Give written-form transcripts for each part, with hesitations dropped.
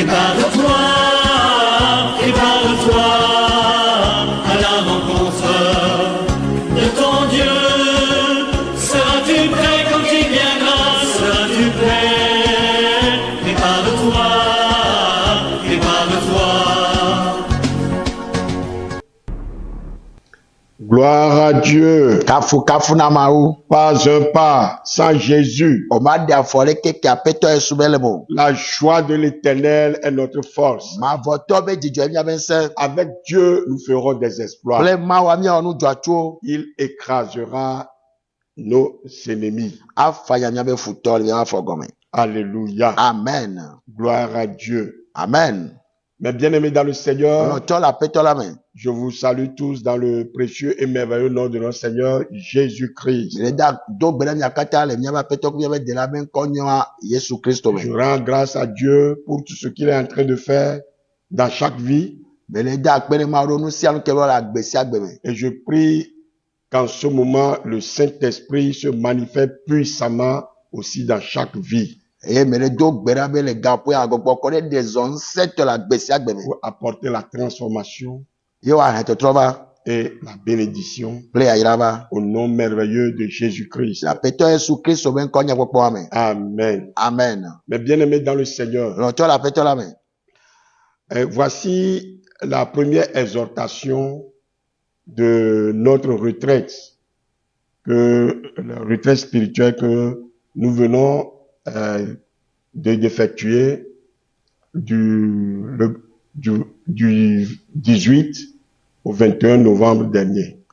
Prépare-toi à la rencontre de ton Dieu. Seras-tu prêt quand il viendra? Seras-tu prêt? Prépare-toi. Gloire à Dieu. Kafu namaru. Pas un pas sans Jésus. Omade afole keke apeto esubelemo. La joie de l'Éternel est notre force. Ma voto be dijo emi abense. Avec Dieu, nous ferons des exploits. Ple ma wa mi onu joacho. Il écrasera nos ennemis. Afaya mi abe futol mi afogome. Alléluia. Amen. Gloire à Dieu. Amen. Mes bien-aimés dans le Seigneur, je vous salue tous dans le précieux et merveilleux nom de notre Seigneur Jésus-Christ. Je rends grâce à Dieu pour tout ce qu'il est en train de faire dans chaque vie. Et je prie qu'en ce moment, le Saint-Esprit se manifeste puissamment aussi dans chaque vie. Pour apporter la transformation et la bénédiction au nom merveilleux de Jésus-Christ. Amen. Amen. Mes bien-aimés dans le Seigneur, voici la première exhortation de notre retraite, la retraite spirituelle que nous venons d'effectuer du 18 au 21 novembre dernier.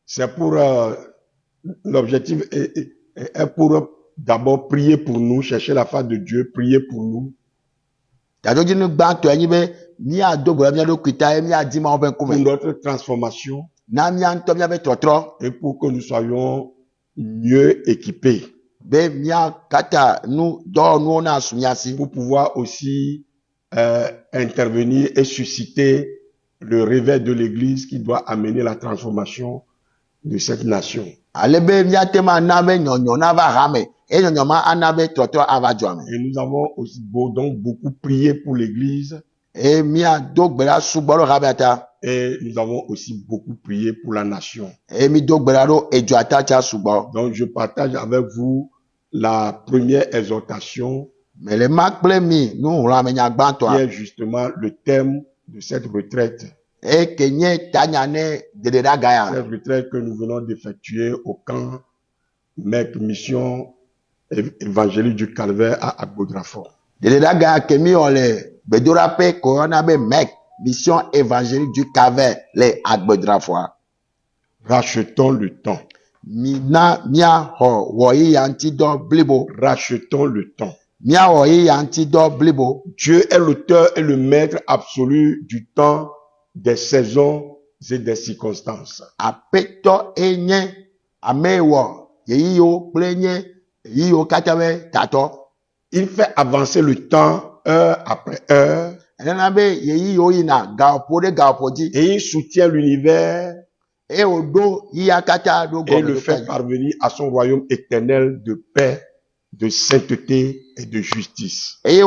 C'est pour l'objectif est pour d'abord prier pour nous, chercher la face de Dieu, prier pour nous. Pour notre transformation et pour que nous soyons mieux équipés. Pour pouvoir aussi intervenir et susciter le réveil de l'Église qui doit amener la transformation de cette nation. Et nous avons aussi donc beaucoup prié pour l'Église. Et nous avons aussi beaucoup prié pour la nation. Donc je partage avec vous la première exhortation qui est justement le thème de cette retraite. Cette retraite que nous venons d'effectuer au camp Mec Mission évangélique du Calvaire à Agbodrafort. Mission évangélique du Calvaire, les Agbodrafort. Rachetons le temps. Rachetons le temps. Dieu est l'auteur et le maître absolu du temps, des saisons et des circonstances. Il fait avancer le temps heure après heure. Et il soutient l'univers et le fait parvenir à son royaume éternel de paix, de sainteté et de justice. Il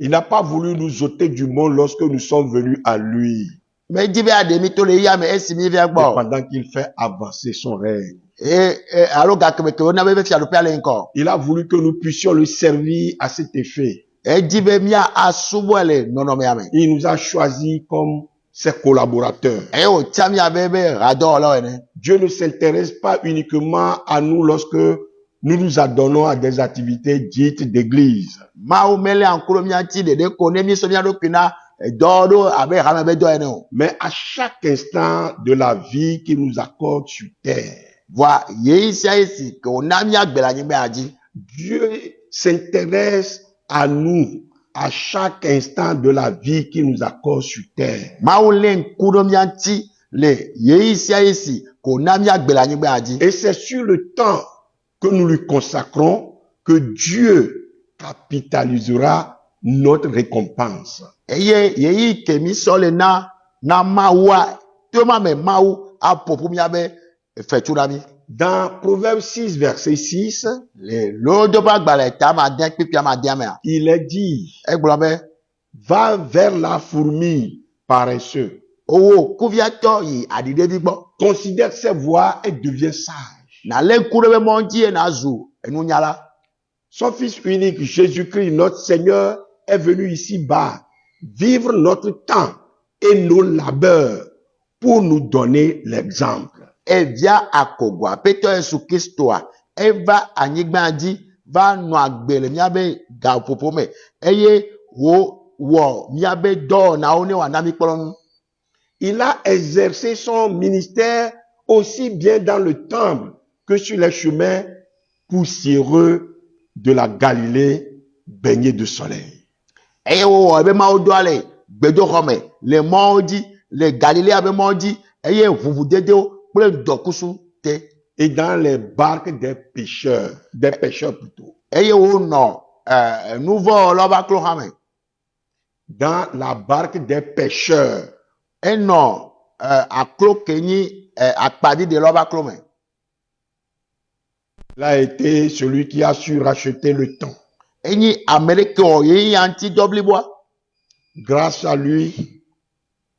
n'a pas voulu nous ôter du monde lorsque nous sommes venus à lui. Mais pendant qu'il fait avancer son règne. Il a voulu que nous puissions le servir à cet effet. Il nous a choisis comme ses collaborateurs. Dieu ne s'intéresse pas uniquement à nous lorsque nous nous adonnons à des activités dites d'église. Mais à chaque instant de la vie qu'il nous accorde sur terre. Dieu s'intéresse à nous à chaque instant de la vie qu'il nous accorde sur terre. Et c'est sur le temps que nous lui consacrons que Dieu capitalisera notre récompense. eye yeyi kemi sɔle na mawua to ma me mawu apopo miabe fetsurami. Dans Proverbe 6, verset 6, Le lodo ba gbale ta ma den pipi ma den me. il est dit, Egblɔ be va vers la fourmi paresseux. owo kuviato yi adidevi gbɔ. Considère ses voies et deviens sage. Na le ŋku ɖe be mɔ dzi na zu enunyala. Son fils unique, Jésus-Christ, notre Seigneur, est venu ici-bas vivre notre temps et nos labeurs pour nous donner l'exemple. Evia akogwa aƒetɔ Yesu Kristoa eva anyigba dzi va nɔ agbe le miabe gaƒoƒo me eye wo wɔ miabe dɔwɔnawo ne wòana mi kplɔ nu. Il a exercé son ministère aussi bien dans le temple que sur les chemins poussiéreux de la Galilée baignés de soleil. Eye wowɔ ebe mawo dɔa le gbedoxɔ me le mɔwo dzi le Galilea be mɔwo dzi eye ʋuʋudedewo kple dɔkusu te. Et dans les barques des pêcheurs plutôt. Eye wonɔ nuvɔwɔlawo ƒe aklo hã me. Dans la barque des pêcheurs. Enɔ aklo ke nyi akpaɖiɖelawo ƒe aklo me. Il a été celui qui a su racheter le temps. Enyi ame ɖeke wɔ ye ya ŋuti dɔ bliboa. Grâce à lui,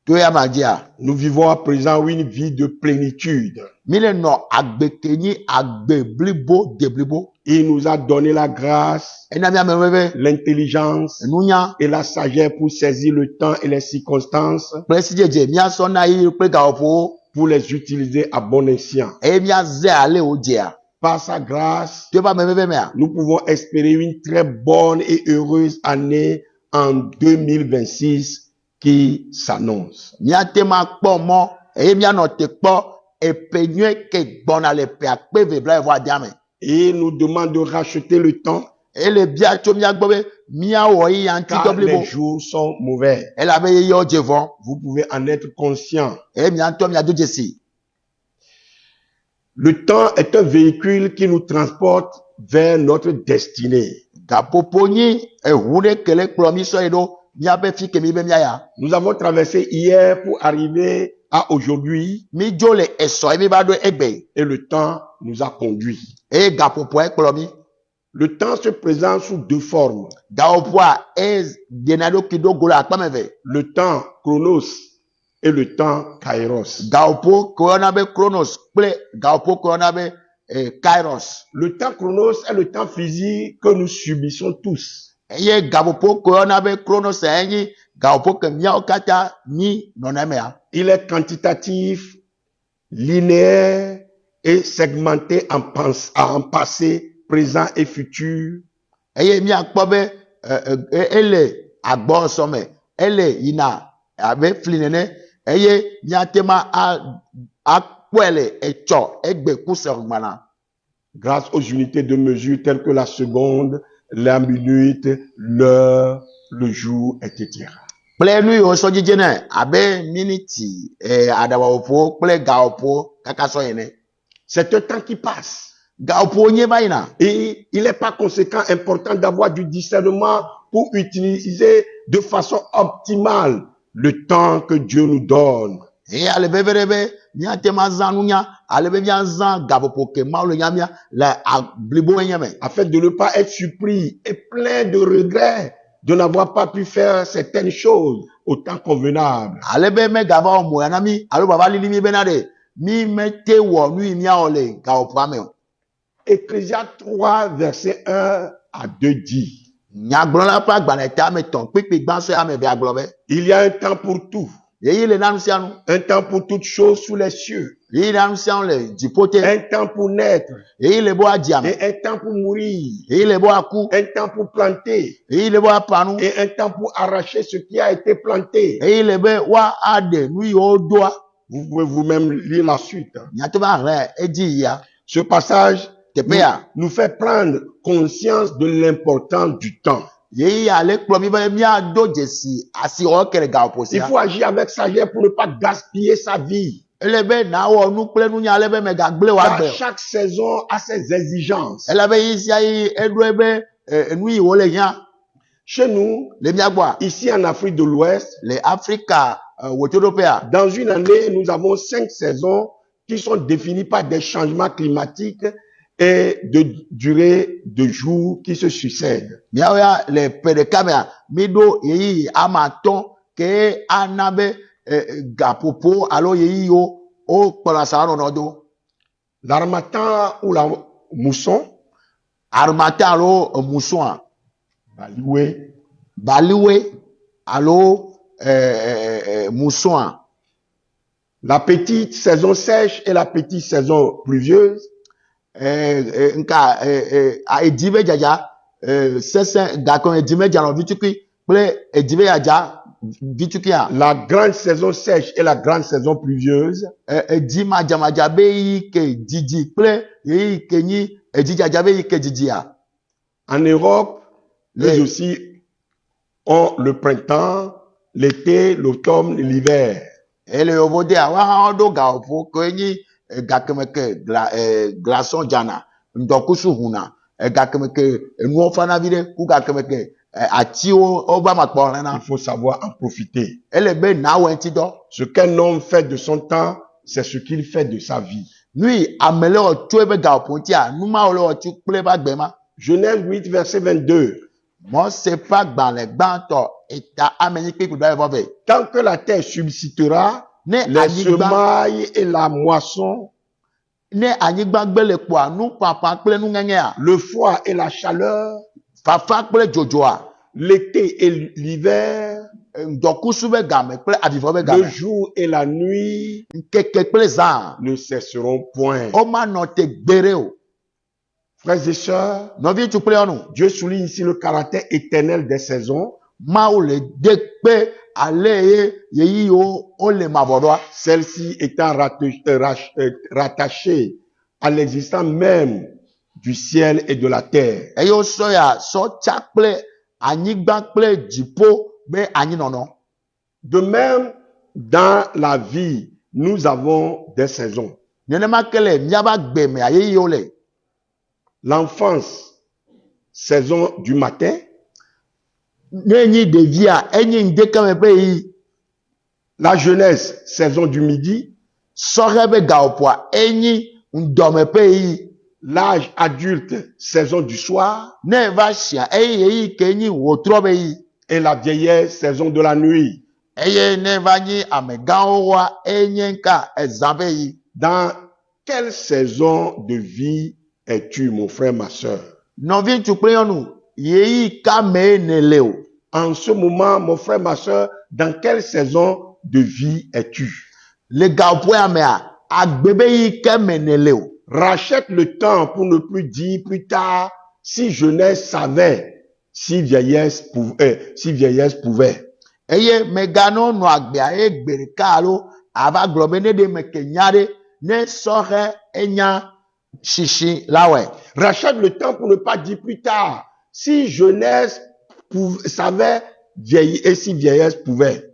To ya ma dzia. nous vivons à présent une vie de plénitude. Mi le nɔ agbe ke nyi agbe blibo de blibo. Il nous a donné la grâce, Ena mi ame be l'intelligence nunya et la sagesse pour saisir le temps et les circonstances, kple sidzedze miasɔ na yi kple gaƒoƒowo pour les utiliser à bon escient. eye miaze ale wo dzea. Par sa grâce, To ƒe ame be mea. nous pouvons espérer une très bonne et heureuse année en 2026 qui s'annonce. Miate ma kpɔ mɔ eye mianɔ te kpɔ epe nyuie ke gbɔna le ƒe akpe vebla dia me. Et il nous demande de racheter le temps Ele bia tso mia gbɔ be miawɔ yi ya ŋuti car dɔ blibo. les jours sont mauvais. Elabe yeyewo dze vɔ Vous pouvez en être conscient. eye miatɔ miado dzesi. Le temps est un véhicule qui nous transporte vers notre destinée. Gaƒoƒo nyi eʋu ɖe ke le kplɔ mi sɔ yi ɖo miabe fi ke mi be miaya. Nous avons traversé hier pour arriver à aujourd'hui Mi dzo le esɔ ye mi va ɖo egbe et le temps nous a conduits. eye gaƒoƒoa ekplɔ mi. Le temps se présente sous deux formes. Gaƒoƒoa ɖena ɖokui ɖo go le akpa me ve. Le temps chronos et le temps kairos. Gaƒoƒo ke woyɔna be Chronos kple gaƒoƒo ke woyɔna be Kairos. Le temps chronos est le temps physique que nous subissons tous. Eye gaƒoƒo ke woyɔna be Chronos enyi gaƒoƒo ke miawo katã mi nɔna emea. Il est quantitatif, linéaire et segmenté en passé, présent et futur. Eye miakpɔ be ele agbɔsɔ me ele yina abe fli nene eye miate ma akpɔe le etsɔ egbe kuse gbana. Grâce aux unités de mesure telles que la seconde, la minute, l'heure, le jour, etc. Kple nu yiwo sɔ dzidze ne abe miniti aɖabaƒoƒo kple gaƒoƒo kaka sɔ ene. C'est un temps qui passe. Gaƒoƒo nye va yina. Et il n'est pas conséquent important d'avoir du discernement pour utiliser de façon optimale le temps que Dieu nous donne. Eye ale be ɖe be miate ma zã nunya ale be miazã gaƒoƒo ke Mawu le nya mia le blibo nye me. Afin de ne pas être surpris et plein de regrets de n'avoir pas pu faire certaines choses au temps convenable. Ale be megava wɔ moya na mi alo baba lili mi bena ɖe mi mete wɔ nu yi miawɔ le gaƒoƒoa me o. Ecclésiaste 3, verset 1 à 2 dit, Nyagblɔla ƒe agbalẽ ta ame etɔ̃ kpikpi gbãsɔ ame eve agblɔ be il y a un temps pour tout, yeyi le na nu sia nu. un temps pour toutes choses sous les cieux, Yeyi na nu sia nu le dziƒo te. un temps pour naître Yeyi le be woadzi ame. et un temps pour mourir, Yeyi le be woaku. un temps pour planter Yeyi le be woaƒã nu. et un temps pour arracher ce qui a été planté. Yeyi le be woaɖe nu yiwo doa. Vous pouvez vous-même lire la suite. Miate va hlẽ edzi yia. Ce passage Teƒe ya. nous fait prendre conscience de l'importance du temps. Yeyi ya le kplɔ mi be miado dzesi asiwɔ ke le gaƒoƒo Il sia. faut agir avec sagesse pour ne pas gaspiller sa vie. Ele be nawɔ nu kple nunya ale be megagblẽ Car woagbe. chaque saison a ses exigences. Ele be yi sia yi eɖo ebe nu yi wo le hia Chez nous, le miagboa ici en Afrique de l'Ouest, le Afrika wotodopea dans une année, nous avons 5 saisons qui sont définies par des changements climatiques et de durée de jours qui se succèdent. miawo ya le ƒe ɖeka mea mi ɖo yeyi amatɔn ke ana be gaƒoƒo alo yeyiwo wo kplɔna sa nɔnɔ do L'harmattan ou la mousson, arumata alo musoa baliwe, baliwe alo musoa la petite saison sèche et la petite saison pluvieuse, nka edive dzadza sese gakɔ edive dzanɔ vitukui kple edive yadza vitukuia la grande saison sèche et la grande saison pluvieuse, edi madzamadza be yi ke dzidzi kple yeyi ke nyi edzidzadza be yi ke dzidzia en Europe, mais Oui. aussi ont le printemps, l'été, l'automne, l'hiver. ele yovo de a wa hã ɖo gaƒoƒo ke nyi gakeme ke glaçon dzana ŋdɔkusu huna gakeme ke enuwo fana vi ɖe ku gakeme ke atiwo wobe amakpɔ Il lena faut savoir en profiter. ele be nawɔ ŋuti dɔ Ce qu'un homme fait de son temps, c'est ce qu'il fait de sa vie. nui ame le wɔ tso ebe gaƒoƒo ŋutia numawo le wɔ tso kple ebe agbe ma Genèse 8, verset 22. Mose ƒe agbalẽ gbãtɔ eta ame nyi kpekpe do ayɔ vɛ Tant que la terre subsistera, ne les anyigba semailles et la moisson, ne anyigba gbe le kpoa nu ƒaƒã kple nuŋeŋea le froid et la chaleur, fafa kple dzodzoa l'été et l'hiver, ŋdɔkusu be game kple avivɔ be le game jour et la nuit nkeke kple zã ne cesseront point. womanɔ te gbe ɖe o Frères et sœurs, nɔvi tu kple ɔnu Dieu souligne ici le caractère éternel des saisons. mawu le de kpe ale ye yeyiwo wo le mavɔ ɖoa Celle-ci étant rattachée à l'existence même du ciel et de la terre. eye wosɔ ya sɔ tsa kple anyigba kple dziƒo be anyinɔnɔ De même, dans la vie, nous avons des saisons. nenema ke le miaba gbe mea yeyiwo le L'enfance, saison du matin. ne nyi ɖevia enyi ŋdeke me ƒe yi La jeunesse, saison du midi. sɔhe be gawoƒoa enyi ŋdɔme ƒe yi L'âge adulte, saison du soir. ne va sia eye yeyi ke nyi wòtrɔ be yi Et la vieillesse, saison de la nuit. eye ne va nyi amegãwo woa enye nka ezã be yi Dans quelle saison de vie es-tu, mon frère, ma sœur? nɔvi ŋutsu kple nyɔnu yeyi ka mee ne le o En ce moment, mon frère, ma sœur, dans quelle saison de vie es-tu? le gawoƒoa mea agbe be yi ke me ne le o Rachète le temps pour ne plus dire plus tard si jeunesse savait, si vieillesse pouvait. eye meganɔ nɔ agbea ye gbe ɖeka alo ava gblɔ be ne ɖe me ke nya ɖe ne sɔhe enya shishi la wɔe Rachète le temps pour ne pas dire plus tard si jeunesse savait et si vieillesse pouvait.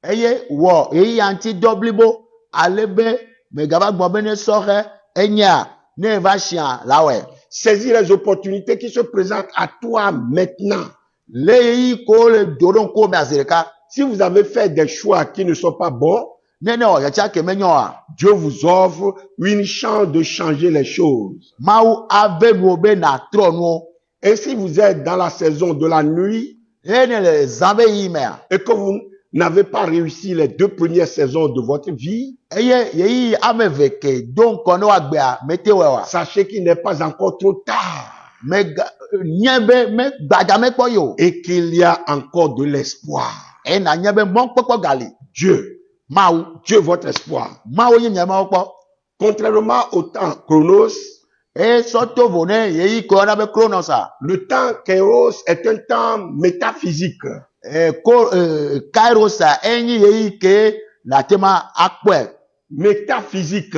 eye wɔ eya ŋuti dɔ blibo ale be megava gbɔ be ne sɔhe enya ne va sia la wɔe Saisis les opportunités qui se présentent à toi maintenant. le yeyi ko le do ɖo ŋkuwo me azi ɖeka Si vous avez fait des choix qui ne sont pas bons, ne wɔ yatsa ke menyo oa Dieu vous offre une chance de changer les choses. mawu ave nuwo be natrɔ nuwo Et si vous êtes dans la saison de la nuit eye ne le zã be yi mea et que vous n'avez pas réussi les 2 premières saisons de votre vie, eye yeyi ame eve ke do ŋkɔ ne woagbea mete wɔe oa sachez qu'il n'est pas encore trop tard nye be me gbadza mekpɔ yi o et qu'il y a encore de l'espoir. eye nanye be mɔkpɔkpɔ gali Dieu, mawu votre espoir. mawu nye nye mawo kpɔ Contrairement au temps chronos, eye sɔto vo ne yeyi ko yɔna be kronosa le temps kairos est un temps métaphysique. kairosa enyi yeyi ke natema akpɔe Métaphysique.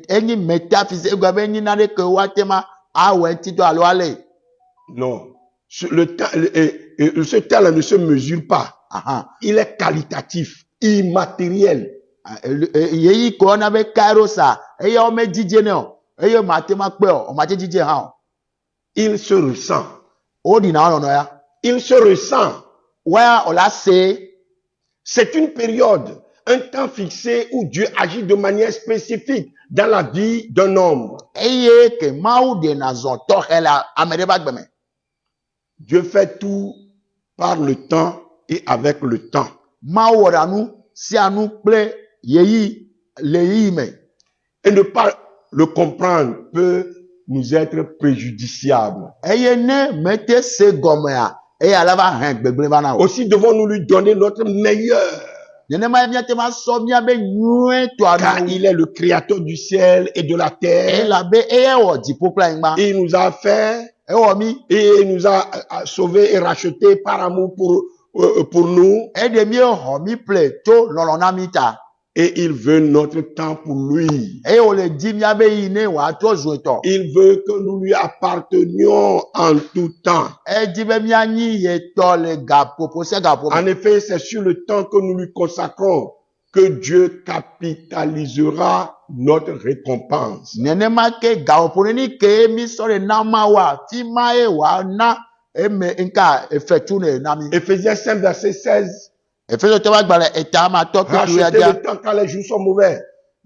enyi metaphysique egbe be enyi na ɖe ke woatema awɔ ŋuti dɔ alo ale Non. Ce temps ne se mesure pas. aha Il est qualitatif, immatériel. yeyi ko yɔna be kairosa eye wo me dzidze ne o eye matema kpɔe o mate dzidze hã o il se ressent. o di na ono ya Il se ressent. wa o la se C'est une période, un temps fixé où Dieu agit de manière spécifique dans la vie d'un homme. eye ke mawu de na zon to la amede ba gbeme Dieu fait tout par le temps et avec le temps. mawu wɔ nu si anu kple yeyi le yi me Et ne pas le comprendre peut nous être préjudiciable. eye ne mete se gɔmea eye ala va hɛn gbegble va na o Aussi devons-nous lui donner notre meilleur, nenema miate ma sɔ miabe nyuietɔ car anu il est le créateur du ciel et de la terre. elabe eye wɔ dziƒo kple anyigba Il nous a fait ewɔ mi et il nous a sauvés et rachetés par amour pour nous. eɖe mi xɔ mi ple to lɔlɔ na mi ta Et il veut notre temps pour lui. eye wòle di miabe yi ne wòatrɔ zu etɔ Il veut que nous lui appartenions en tout temps. edi be mianyi ye tɔ le gaƒoƒo se gaƒoƒo En effet, c'est sur le temps que nous lui consacrons que Dieu capitalisera notre récompense. nenema ke gaƒoƒo neni ke mi sɔ le na ma wa fi ma ye wòana eme nka efetu ne na mi Éphésiens 5, verset 16. efeso tɔ va gbalẽ eta ma tɔ kpe tu ya Rachetez dia le temps quand les jours sont mauvais.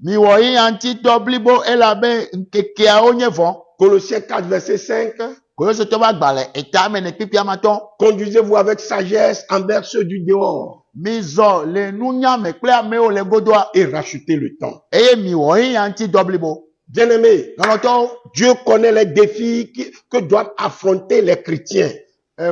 mi wɔ yi aŋutitɔ blibo elabe nkekeawo nye vɔ Colossiens 4, verset 5. koloso tɔ va gbalẽ eta me ne kpikpia ma tɔ Conduisez-vous avec sagesse envers ceux du dehors mi zɔ le nunya me kple amewo le godoa et rachetez le temps. eye mi wɔ yi aŋutidɔ blibo Bien-aimés, lɔlɔtɔwo Dieu connaît les défis que doivent affronter les chrétiens.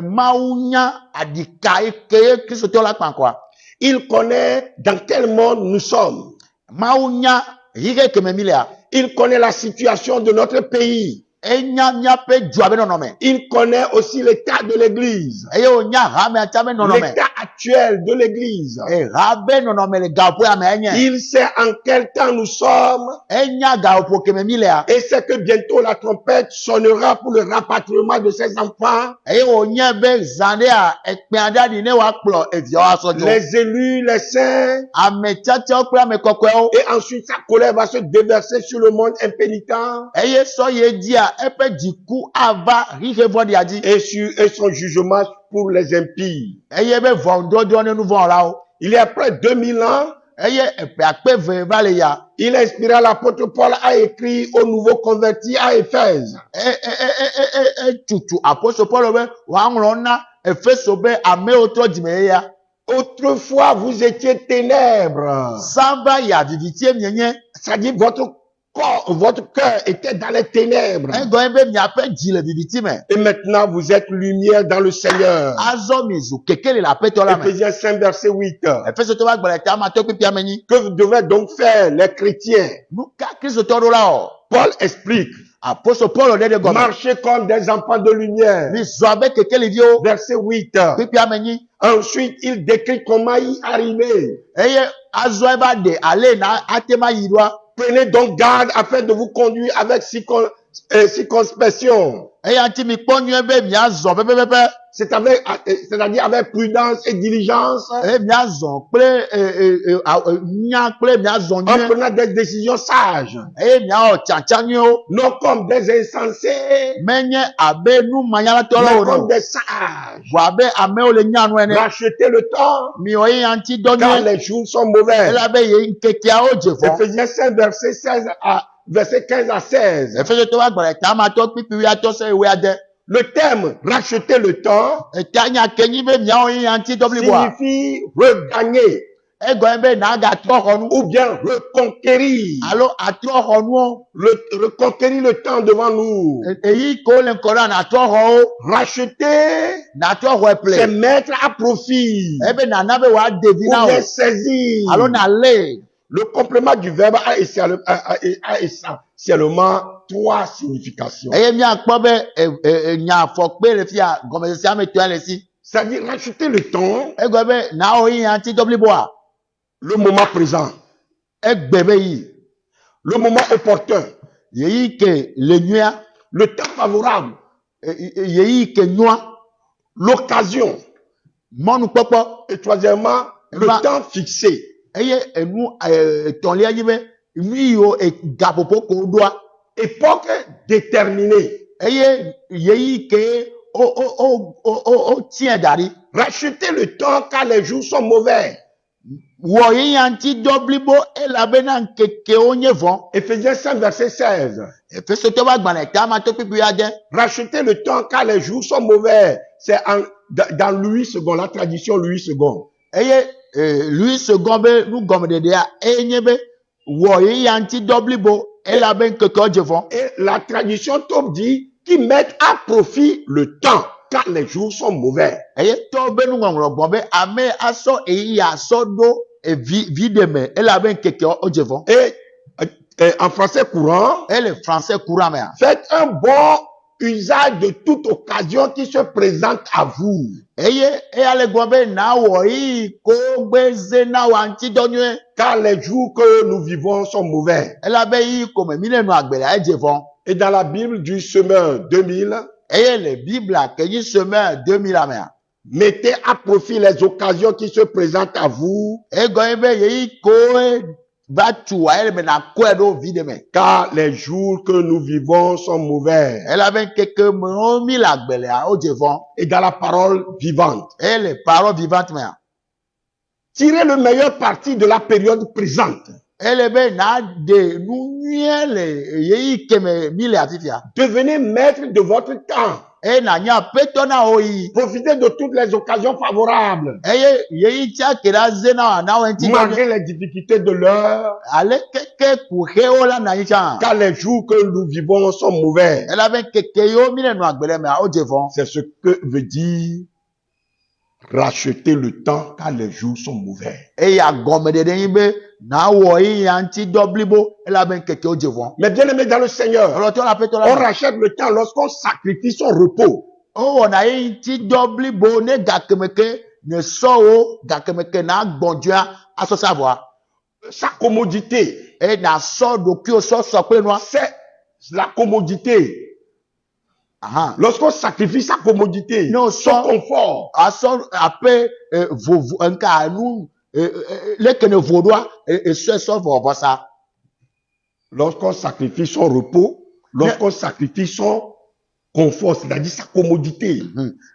mawu nya adika eke ye kristotɔ la kpa kɔa Il connaît dans quel monde nous sommes. mawu nya yi ke keme mi lea Il connaît la situation de notre pays. enya miaƒe dua be nɔnɔme Il connaît aussi l'état de l'église. eye wònya hame atsa be nɔnɔme L'état actuel de l'église. ha be nɔnɔme le gaƒoa me enye Il sait en quel temps nous sommes enya gaƒo keme mi lea et sait que bientôt la trompette sonnera pour le rapatriement de ses enfants. eye wònye be zã ɖea ekpea ɖa ɖi ne wòakplɔ eviawo asɔ dzo Les élus, les saints. ame tsiatsiawo kple ame kɔkɔewo Et ensuite sa colère va se déverser sur le monde impénitent eye sɔ ye dzia eƒe dziku ava xixe vɔɖia dzi et son jugement pour les impies. eye be ʋɔnudɔdrɔ̃ ne nu vɔ wɔlawo Il y a près de 2000 ans, eye eƒe akpe ve va le ya il a inspiré l'apôtre Paul à écrire aux nouveaux convertis à Éphèse. etutu apostol Paul be wòaŋlɔ na efeso be amewo trɔ dzime ye ya Autrefois, vous étiez ténèbres. samba ya vivitie mienye C'est-à-dire votre cœur était dans les ténèbres. egɔnye be miaƒe dzi le viviti me Et maintenant, vous êtes lumière dans le Seigneur. azɔ mi zu keke le aƒetɔ la me Éphésiens 5, verset 8. efeso tɔ va gblɔ ta ma tɔ kpekpea me nyi Que vous devez donc faire, les chrétiens? nu ka kristotɔ ɖo la o Paul explique. apostol Paul ɖe gɔme Marchez comme des enfants de lumière. mi zɔ abe kekeliviwo Verset 8. kpekpea me nyi Ensuite, il décrit comment y arriver. eye azɔ eva ɖe ale na ate ma yi ɖoa Prenez donc garde afin de vous conduire avec circonspection. eya ŋuti mi kpɔ nyuie be miazɔ pɛpɛpɛpɛ C'est-à-dire avec prudence et diligence, eye miazɔ kple nya kple miazɔ en nyuie prenant des décisions sages, eye miawɔ tsatsa nyuiewo non comme des insensés, menye abe nu manyalatɔ la mais o comme no des sages. vɔ abe amewo le nya nu ene Rachetez le temps, miwɔ ye ya ŋuti dɔ car nyuie les jours sont mauvais. elabe ye nkekeawo dze vɔ Éphésiens 5, verset 15 à 16. efesotɔ va gblɔ eta ma tɔ kpikpi wiatɔ se ewoe ade Le thème racheter le temps eta nya ke nyi be miawo ye ya ŋuti dɔ bliboa signifie regagner egɔnye be nagatrɔ xɔ nu ou bien reconquérir. alo atrɔ xɔ nuwo Reconquérir le temps devant nous. eyi ko le ŋkɔ na natrɔ xɔwo Racheter, natrɔ xɔe c'est ple mettre à profit ebe nana be wòadevi ou na bien o saisir. alo nalé Le complément du verbe a essentiellement trois significations. eye miakpɔ be nya afɔkpe le fia gɔmesese ame tɔe le si C'est-à-dire racheter le temps, egɔnye be nawo yi ya ŋuti dɔ bliboa le moment présent, egbe be yi le moment opportun, yeyi ke le nyuia le temps favorable, yeyi ke nyua l'occasion mɔnukpɔkpɔ et troisièmement, le Ma- temps fixé. eye enu etɔ̃lia yi be nu yiwo gaƒoƒo ko woɖoa Époque déterminée. eye yeyi ke o tient dari. Rachetez le temps car les jours sont mauvais. Wo yi anti doblibo elabena nkeke onye von. Éphésiens 5, verset 16. Efeso to ba gbana ta ma to pipi ade. Rachetez le temps car les jours sont mauvais. C'est dans Louis II, la tradition Louis II. Eye Louis second be nu gom de dia enye be wo yi anti doblibo elaben nkeke oje von. Et la tradition Tob dit qu'ils mettent à profit le temps car les jours sont mauvais. Eye to be nu ngongro gbon be ame aso eyi aso do videme elaben nkeke oje von. Et en français courant, Et le français courant mais faites un bon usage de toute occasion qui se présente à vous. eye ale gombe na wo yi ko gbeze na wa nti donye Car les jours que nous vivons sont mauvais. elabe yi ko me mine nu agbere eje von. Et dans la Bible du semeur 2000, Eye le bible a keji semaine 2000 amea. mettez à profit les occasions qui se présentent à vous, E gombe yi ko ba tu wa ele me na ko do videme. car les jours que nous vivons sont mauvais. Elabe keke me mi la agbere a oje von. Et dans la parole vivante, Et les paroles vivantes mea. tirez le meilleur parti de la période présente. Elebe na de nu nyele yi keme mi le atifia. Devenez maître de votre temps. E na nya peto na oyi. Profitez de toutes les occasions favorables, Eye yi tia kera zena na wa nti donye. malgré les difficultés de l'heure, Ale keke kuhe ola na yichan. car les jours que nous vivons sont mauvais. Elle avait keke yo mine no agbele me o jevon. C'est ce que veut dire racheter le temps car les jours sont mauvais. E ya gome de den be na wo yi anti doblibo elle avait keke o jevon. Mais bien aimé dans le Seigneur, Alors tu la peto on la. rachète le temps lorsqu'on sacrifie son repos. O wo na yi anti doblibo ne gakemeke ne so gakemeke na gbonjua aso savoir. Sa commodité, E na so do ki o so pe no. c'est la commodité. Aha. Lorsqu'on sacrifie sa commodité, Non, son ça- confort, Aso ape vovo nka nu le kene vodwa e so vo ça. lorsqu'on sacrifie son repos, lorsqu'on sacrifie son confort, c'est-à-dire sa commodité,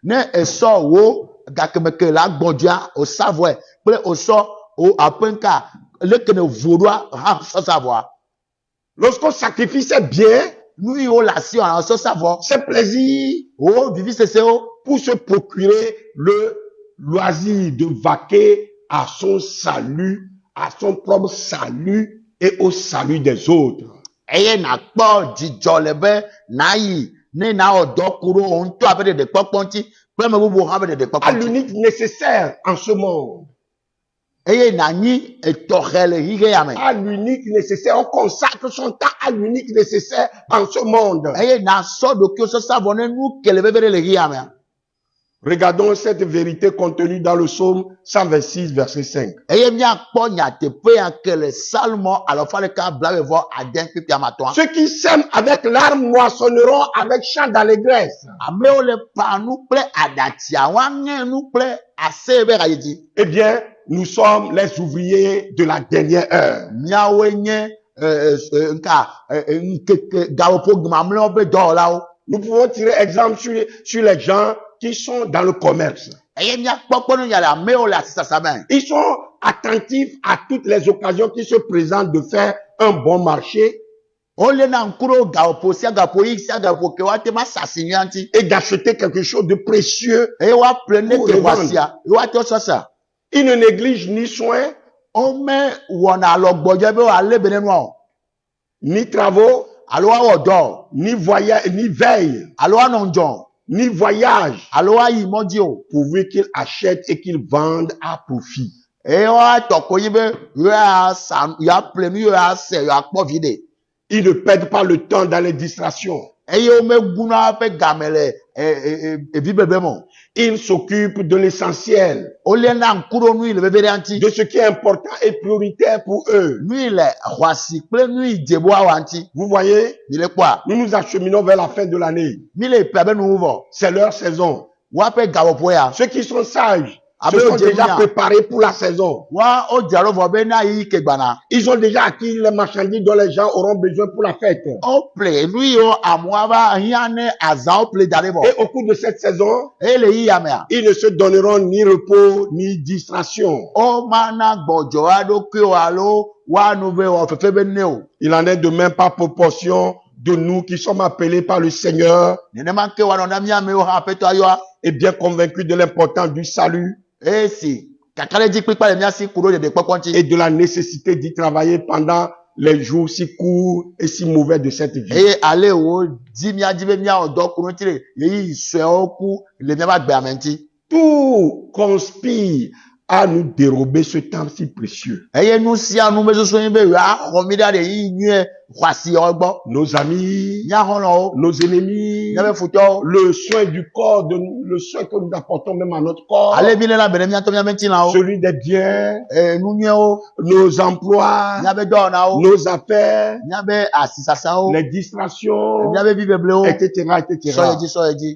Ne eso wo gakemeke la gbonjua o savoir pe o so o apenka le kene vodwa ha so savoir. lorsqu'on sacrifie ses biens, Nous o la si on so savoir. ses plaisirs, O vivi c'est o pour se procurer le loisir de vaquer à son salut, à son propre salut et au salut des autres. eye na kpo jijo lebe na yi ne na odo kuro on to abede de poponti pe me bubu ha abede de À poponti. l'unique nécessaire en ce monde. Eye na ni etohele hige yame. À l'unique nécessaire. On consacre son temps à l'unique nécessaire en ce monde. Eye na so do ki o so savone nu kele bebere le yame. Regardons cette vérité contenue dans le psaume 126, verset 5. Eye mi akpo nya te pe ya kele salmo alo fale ka blawe vo aden pipi amato. Ceux qui sèment avec larmes moissonneront avec chant d'allégresse. Ame o le pa nu ple adati awange nu ple asebe ga yidi. Eh bien, nous sommes les ouvriers de la dernière heure. Miawe nye nka nkeke gawopo gmamle obe do la o. Nous pouvons tirer exemple sur les gens qui sont dans le commerce. Eye mi akpo nu ya la me o la sisa ben. Ils sont attentifs à toutes les occasions qui se présentent de faire un bon marché Ole na nkuro gawopo sia gawopo yi sia gawopo ke wa te ma sasinu anti. et d'acheter quelque chose de précieux. Eye wa plene Pour ke revendre. wasia. E wa te so sa. Ils ne négligent ni soins, Ome wona logbojo be wa lebe nenu o. ni travaux, Alo wa wodo. ni voyage, ni veille, Alo wa nonjon. ni voyage, Alo wa yi moji o. pourvu qu'ils achètent et qu'ils vendent à profit. E wa toko yi be yo a san ya plenu yo a se yo akpo vide. Ils ne perdent pas le temps dans les distractions. Eye o me guna pe gamele vi bebe mo. Ils s'occupent de l'essentiel, Ole na nkuro nu ile bebe anti. de ce qui est important et prioritaire pour eux. Nu ile hwasi ple nu ijebo awanti. Vous voyez, Ile kwa. nous nous acheminons vers la fin de l'année. Mi le pebe nu wo. C'est leur saison. Wa pe gawopo ya. Ceux qui sont sages se sont déjà préparés pour la saison. Ils ont déjà acquis les marchandises dont les gens auront besoin pour la fête. Et au cours de cette saison, ils ne se donneront ni repos ni distraction. Il en est de même par proportion de nous qui sommes appelés par le Seigneur et bien convaincus de l'importance du salut et de la nécessité d'y travailler pendant les jours si courts et si mauvais de cette vie. Tout conspire à nous dérober ce temps si précieux. Nos amis, nos ennemis, le soin du corps, le soin que nous apportons même à notre corps, celui des biens, nos emplois, nos affaires, les distractions, etc., etc.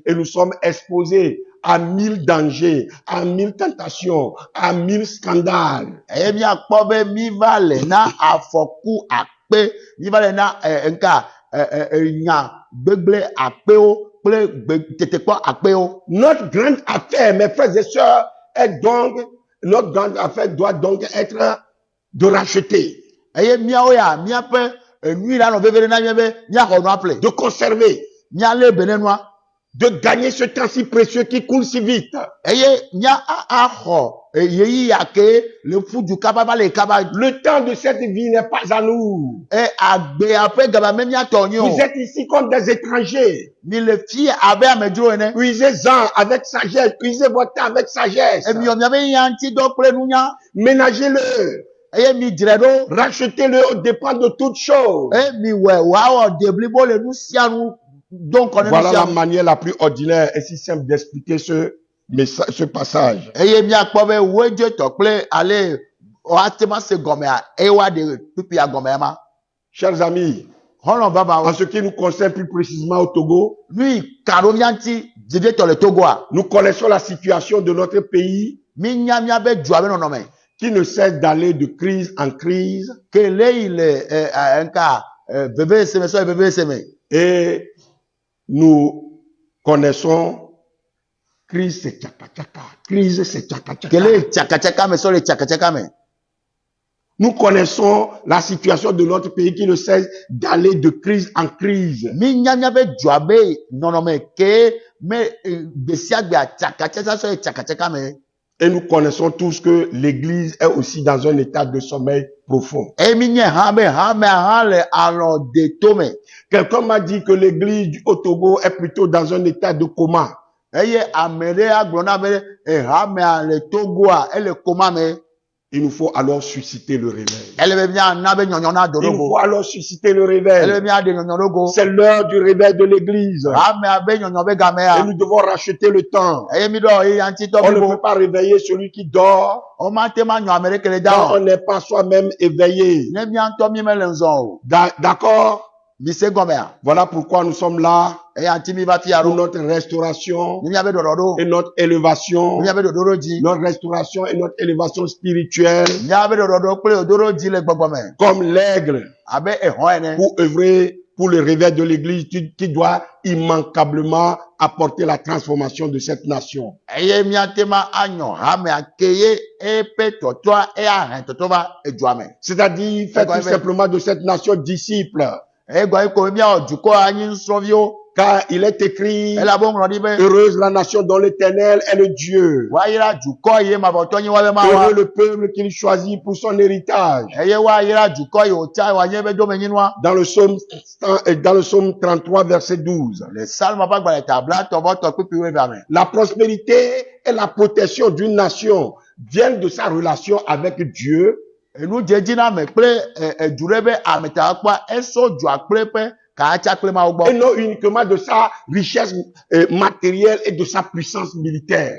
Et nous sommes exposés à 1000 dangers, à 1000 tentations, à 1000 scandales. Notre grande affaire, mes frères et sœurs, notre grande affaire doit donc être de racheter, de conserver, de gagner ce temps si précieux qui coule si vite. Le temps de cette vie n'est pas à nous. Vous êtes ici comme des étrangers. Puisez-en avec sagesse. Puisez votre temps avec sagesse. Ménagez-le. Rachetez-le au dépend de toutes choses. Voilà la manière la plus ordinaire et si simple d'expliquer ce passage. Chers amis, en ce qui nous concerne plus précisément au Togo, nous connaissons la situation de notre pays qui ne cesse d'aller de crise en crise. Et nous connaissons crise c'est tchaka-tchaka, crise c'est tchaka-tchaka. Nous connaissons la situation de notre pays qui ne cesse d'aller de crise en crise. Et nous connaissons tous que l'Église est aussi dans un état de sommeil profond. Quelqu'un m'a dit que l'Église au Togo est plutôt dans un état de coma. Il nous faut alors susciter le réveil. Il nous faut alors susciter le réveil. C'est l'heure du réveil de l'Église. Et nous devons racheter le temps. On ne peut pas réveiller celui qui dort quand on n'est pas soi-même éveillé. D'accord? Voilà pourquoi nous sommes là pour notre restauration et notre élévation, notre restauration et notre élévation spirituelle, comme l'aigle, pour œuvrer pour le réveil de l'Église qui doit immanquablement apporter la transformation de cette nation. C'est-à-dire faire tout simplement de cette nation disciple. Car il est écrit, heureuse la nation dont l'Éternel est le Dieu. Heureux le peuple qu'il choisit pour son héritage. Dans le psaume 33, verset 12. La prospérité et la protection d'une nation viennent de sa relation avec Dieu. Et non uniquement de sa richesse matérielle et de sa puissance militaire.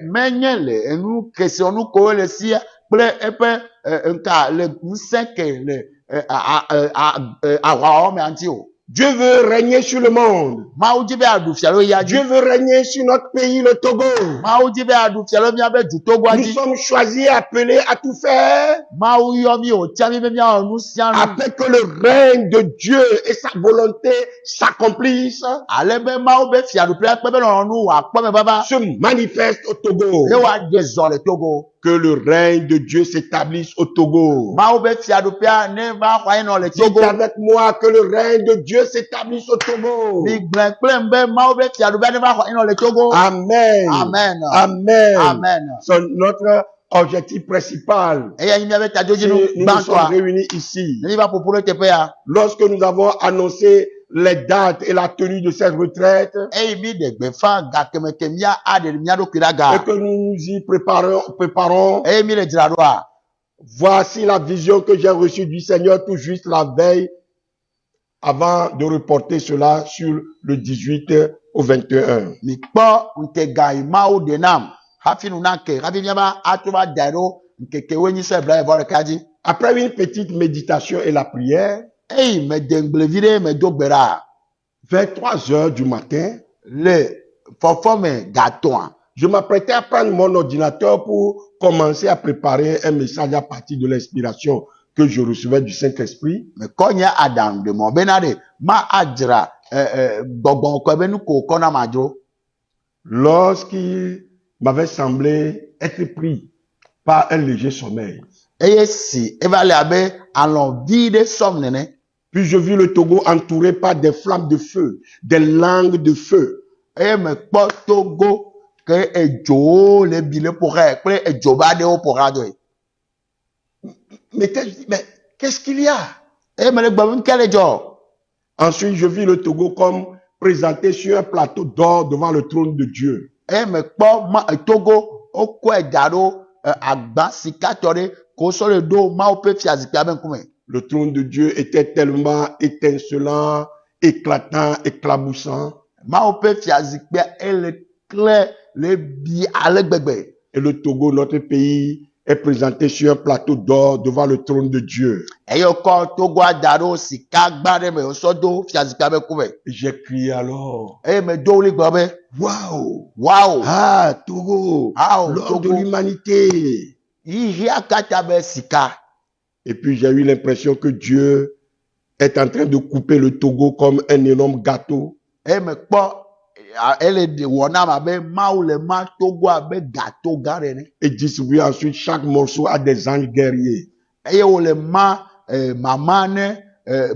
Dieu veut régner sur le monde. Mawu dzi be aɖu fia ɖe ya Dieu dzi. veut régner sur notre pays, le Togo. Mawu dzi be aɖu fia ɖe míaƒe du Togoa Nous dzi. sommes choisis, appelés à tout faire, Mawu yɔ mi wòtia mi be míawɔ nu sia nu. afin que le règne de Dieu et sa volonté s'accomplissent, Ale be Mawu be fiaɖuƒe akpe be lɔlɔ̃nu wòakpɔ me vava. se manifestent au Togo. Ye wòaɖe zɔ le Togo. Que le règne de Dieu s'établisse au Togo. Mawu be fiaɖuƒea ne va xɔ anyi nɔ le Dites Togo. avec moi que le règne de Dieu s'établisse au Togo. Migblẽ kple m be Mawu be fiaɖuƒea ne va xɔ anyi nɔ le Togo. Amen. Amen. Amen. Amen. C'est notre objectif principal. Eya nyi míaƒe Si tadzodzi nu nous nous sommes gbãtɔa. réunis ici. Ne mi va ƒoƒu ɖe teƒe ya. Lorsque nous avons annoncé les dates et la tenue de cette retraite Eye mi ɖe gbeƒã gakeme ke mía aɖe mía ɖokui ɖe et aga. que nous nous y préparons, Eye mi le dzra ɖoa. voici la vision que j'ai reçue du Seigneur tout juste la veille avant de reporter cela sur le 18 au 21. Mikpɔ ŋkega yi Mawu ɖe nam hafi nu nake hafi míava ato va dae ɖo ŋkeke wo nyi se blaevɔ ɖeka dzi. Après une petite méditation et la prière, Eye mede ŋgblevi ɖe medo gbe ɖa. vers 3 heures du matin, Le fɔfɔme gatɔ̃a. je m'apprêtais à prendre mon ordinateur pour commencer à préparer un message à partir de l'inspiration que je recevais du Saint-Esprit. Mekɔ nye aɖaŋu ɖe mɔ bena ɖe ma adzra gbɔgbɔ kɔ be nu ko wòkɔ na ma dzro. Lorsqu'il m'avait semblé être pris par un léger sommeil. Eye si eva le abe alɔ vi ɖe sɔm nene. Puis je vis le Togo entouré par des flammes de feu, des langues de feu. Eye mekpɔ Togo ke edzowo le bi le ƒoxɛ kple edzo ba ɖewo ƒoxla doe. Mais qu'est-ce qu'il y a? Eye me le gbe be ŋke le dzɔ. Ensuite, je vis le Togo comme présenté sur un plateau d'or devant le trône de Dieu. Eye mekpɔ Togo wokɔe da ɖo agba sikatɔ ɖe ko sɔ le ɖo Mawu ƒe fiazikpia be ŋkume. Le trône de Dieu était tellement étincelant, éclatant, éclaboussant. Mawu ƒe fiazikpia ele klẽ le bi ale gbegbe. Et le Togo, notre pays, est présenté sur un plateau d'or devant le trône de Dieu. Eye wokɔ Togoa da ɖo sikagba ɖe me wosɔ do fiazikpia be ŋkume. J'ai crié alors, Eye medo wli gblɔ be waouh! wawo Ah, Togo! Ah, L'or de Togo. l'humanité! yihia katã be sika. Et puis j'ai eu l'impression que Dieu est en train de couper le Togo comme un énorme gâteau. Eye mekpɔ ele wɔ nam abe Mawu le ma Togoa abe gato gã ɖe ene. Et distribuer ensuite chaque morceau à des anges guerriers. Eye wòle ma mama ne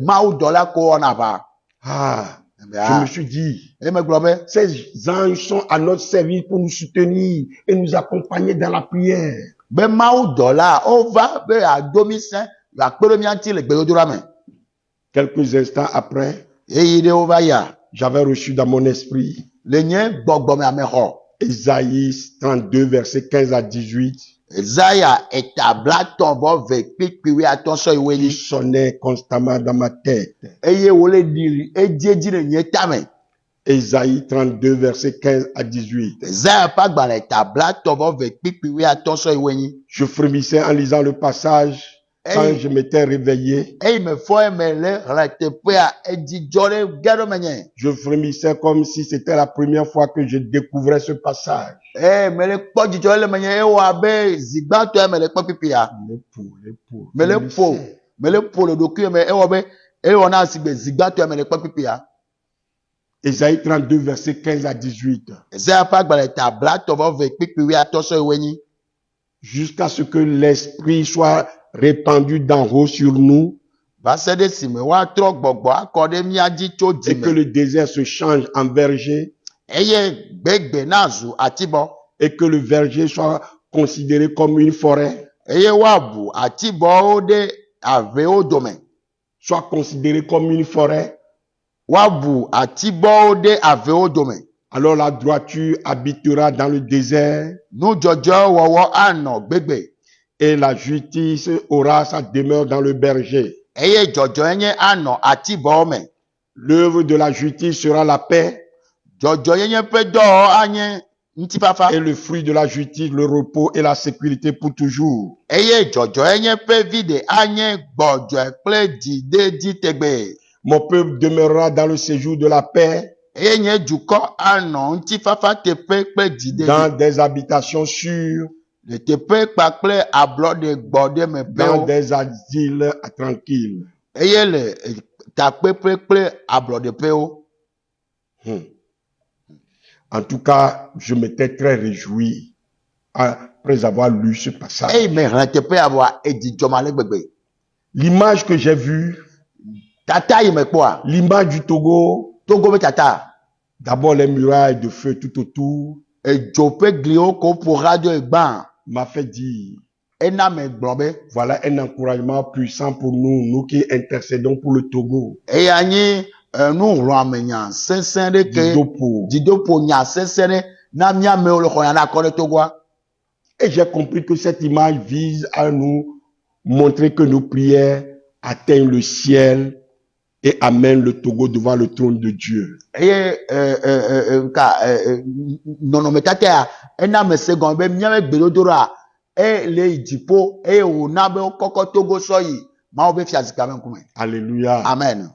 Mawu dɔla ko wɔna aʋa. Ah, je me suis dit, Eye megblɔ be ces anges sont à notre service pour nous soutenir et nous accompagner dans la prière. be Mawu dɔla wova be yeado mi sẽ yeakpe ɖe mía ŋuti le gbedodoɖa me. Quelques instants après, Eyi ɖe wova yia. j'avais reçu dans mon esprit Le nye gbɔgbɔ me amexɔ. Ésaïe 32, versets 15 à 18, Ezaya etablatɔ-vɔ-ve kpikpiwi atɔ sɔ yi qui weli. sonnait constamment dans ma tête. Eye wòle ɖi edziedzi le nye tame. Ésaïe 32, versets 15 à 18. Ezaya ƒe agbalẽ etablatɔ-vɔ-ve kpikpiwi atɔ sɔ yi wenyi. Je frémissais en lisant le passage quand Hey. je m'étais réveillé. Eye me fɔ eme le hlẽ teƒea edzidzɔ ɖe ge ɖo menye. Je frémissais comme si c'était la première fois que je découvrais ce passage. Me le kpɔ dzidzɔ le menye ewɔ abe zigbãtɔe me le kpɔ pipia. Me le ƒo le ɖokui me ewɔ be ewɔ na sigbe zigbãtɔe me le kpɔ pipia. Ésaïe 32, versets 15 à 18. Ezaya ƒe agbalẽ etablatɔ-vɔ-ve kpikpiwi atɔ sɔ yi wenyi. Jusqu'à ce que l'Esprit soit répandu d'en haut sur nous Va se ɖe esime woatrɔ gbɔgbɔ akɔ ɖe mía dzi tso et que dzime. le désert se change en verger Eye gbegbe nazu atibɔ. et que le verger soit considéré comme une forêt, Eye woabu atibɔwo ɖe avewo dome. soit considéré comme une forêt. Woabu atibɔwo ɖe avewo dome. Alors la droiture habitera dans le désert Nudzɔdzɔ wɔwɔ anɔ gbegbe. et la justice aura sa demeure dans le berger. Eye dzɔdzɔe nye anɔ atibɔwo me. L'œuvre de la justice sera la paix Dzɔdzɔnyenye ƒe dɔwɔwɔ anye ŋutifafa. et le fruit de la justice, le repos et la sécurité pour toujours. Eye dzɔdzɔenye ƒe vi ɖe anye gbɔdzɔe kple dziɖeɖi tegbe. Mon peuple demeurera dans le séjour de la paix, eye nye dukɔ anɔ ŋutifafa teƒe kple dzidede. dans des habitations sûres, Le teƒe kpakple ablɔɖe gbɔɖe me dans ƒewo. des asiles tranquilles. Eye le takpeƒe kple ablɔɖeƒewo. En tout cas, je m'étais très réjoui après avoir lu ce passage. Eye me hlẽ teƒea vɔa edzidzɔm ale gbegbe. L'image que j'ai vue, Tata yi me kpɔa, l'image du Togo, Togo be tata. d'abord les murailles de feu tout autour, Edzo ƒe gliwo ko ƒo radio egbã. m'a fait dire, Ena me gblɔ be, voilà un encouragement puissant pour nous, nous qui intercédons pour le Togo. eya nyi nuhlɔ̃amenya sesẽ ɖe ke Didopo. dzidoƒo nya sesẽ ɖe na míamewo le xɔna na akɔ ɖe Togoa. Et j'ai compris que cette image vise à nous montrer que nos prières atteignent le ciel et amènent le Togo devant le trône de Dieu. Eye nɔnɔmetata ya ena me se gɔme be míaƒe gbedodoɖa le yi dziƒo eye wòna be wokɔkɔ Togo sɔ yi Mawu be fiazikpea ƒe ŋkume. Alléluia. Amen.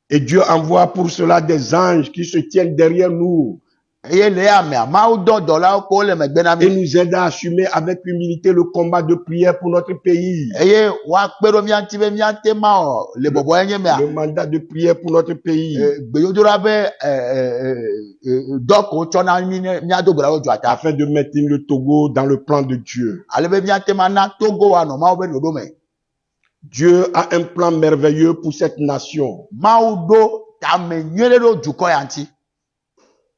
Et Dieu envoie pour cela des anges qui se tiennent derrière nous Eye le ya mea Mawu dɔ dɔlawo ko le megbe na et mi. nous aident à assumer avec humilité le combat de prière pour notre pays. Eye woakpe ɖo mía ŋuti be míate ma wɔ le bɔbɔ enye mea. Le mandat de prière pour notre pays Gbedodoɖa be dɔ ko wotsɔ na mí ne míado gbe ɖa wo dzɔa ta. afin de maintenir le Togo dans le plan de Dieu. Ale be míate ma na Togo woanɔ Mawu be ɖoɖo me. Dieu a un plan merveilleux pour cette nation. Mawu ɖo tame nyuie ɖe ɖo dukɔ ya ŋuti.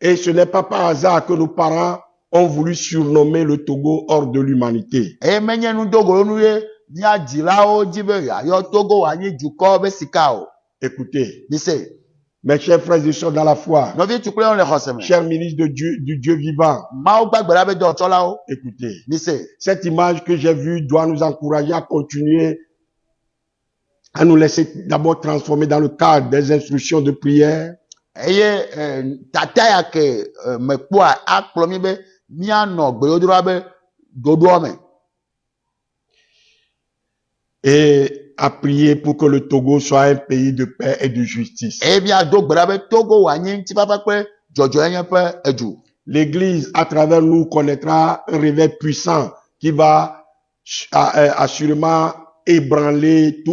Et ce n'est pas par hasard que nos parents ont voulu surnommer le Togo hors de l'humanité. Eye menye nudogolonu ye mía dzilawo dzi be yeayɔ Togo wòanyi dukɔ be sika o. Écoutez, Mise, mes chers frères et sœurs dans la foi, nɔvi tukpewo le xɔse me. chers ministres de Dieu, du Dieu vivant, Mawu gbagbe ɖa be dɔtsɔlawo. écoutez, Mise, cette image que j'ai vue doit nous encourager à continuer à nous laisser d'abord transformer dans le cadre des instructions de prière, eye tata ya ke me kpɔa akplɔ mi be míanɔ gbedodoɖa be ɖoɖoa me. et à prier pour que le Togo soit un pays de paix et de justice. Eye míado gbe ɖa be Togo wòanyi ŋutifafa kple dzɔdzɔenye ƒe edu. L'Église, à travers nous, connaîtra un réveil puissant qui va assurément ébranler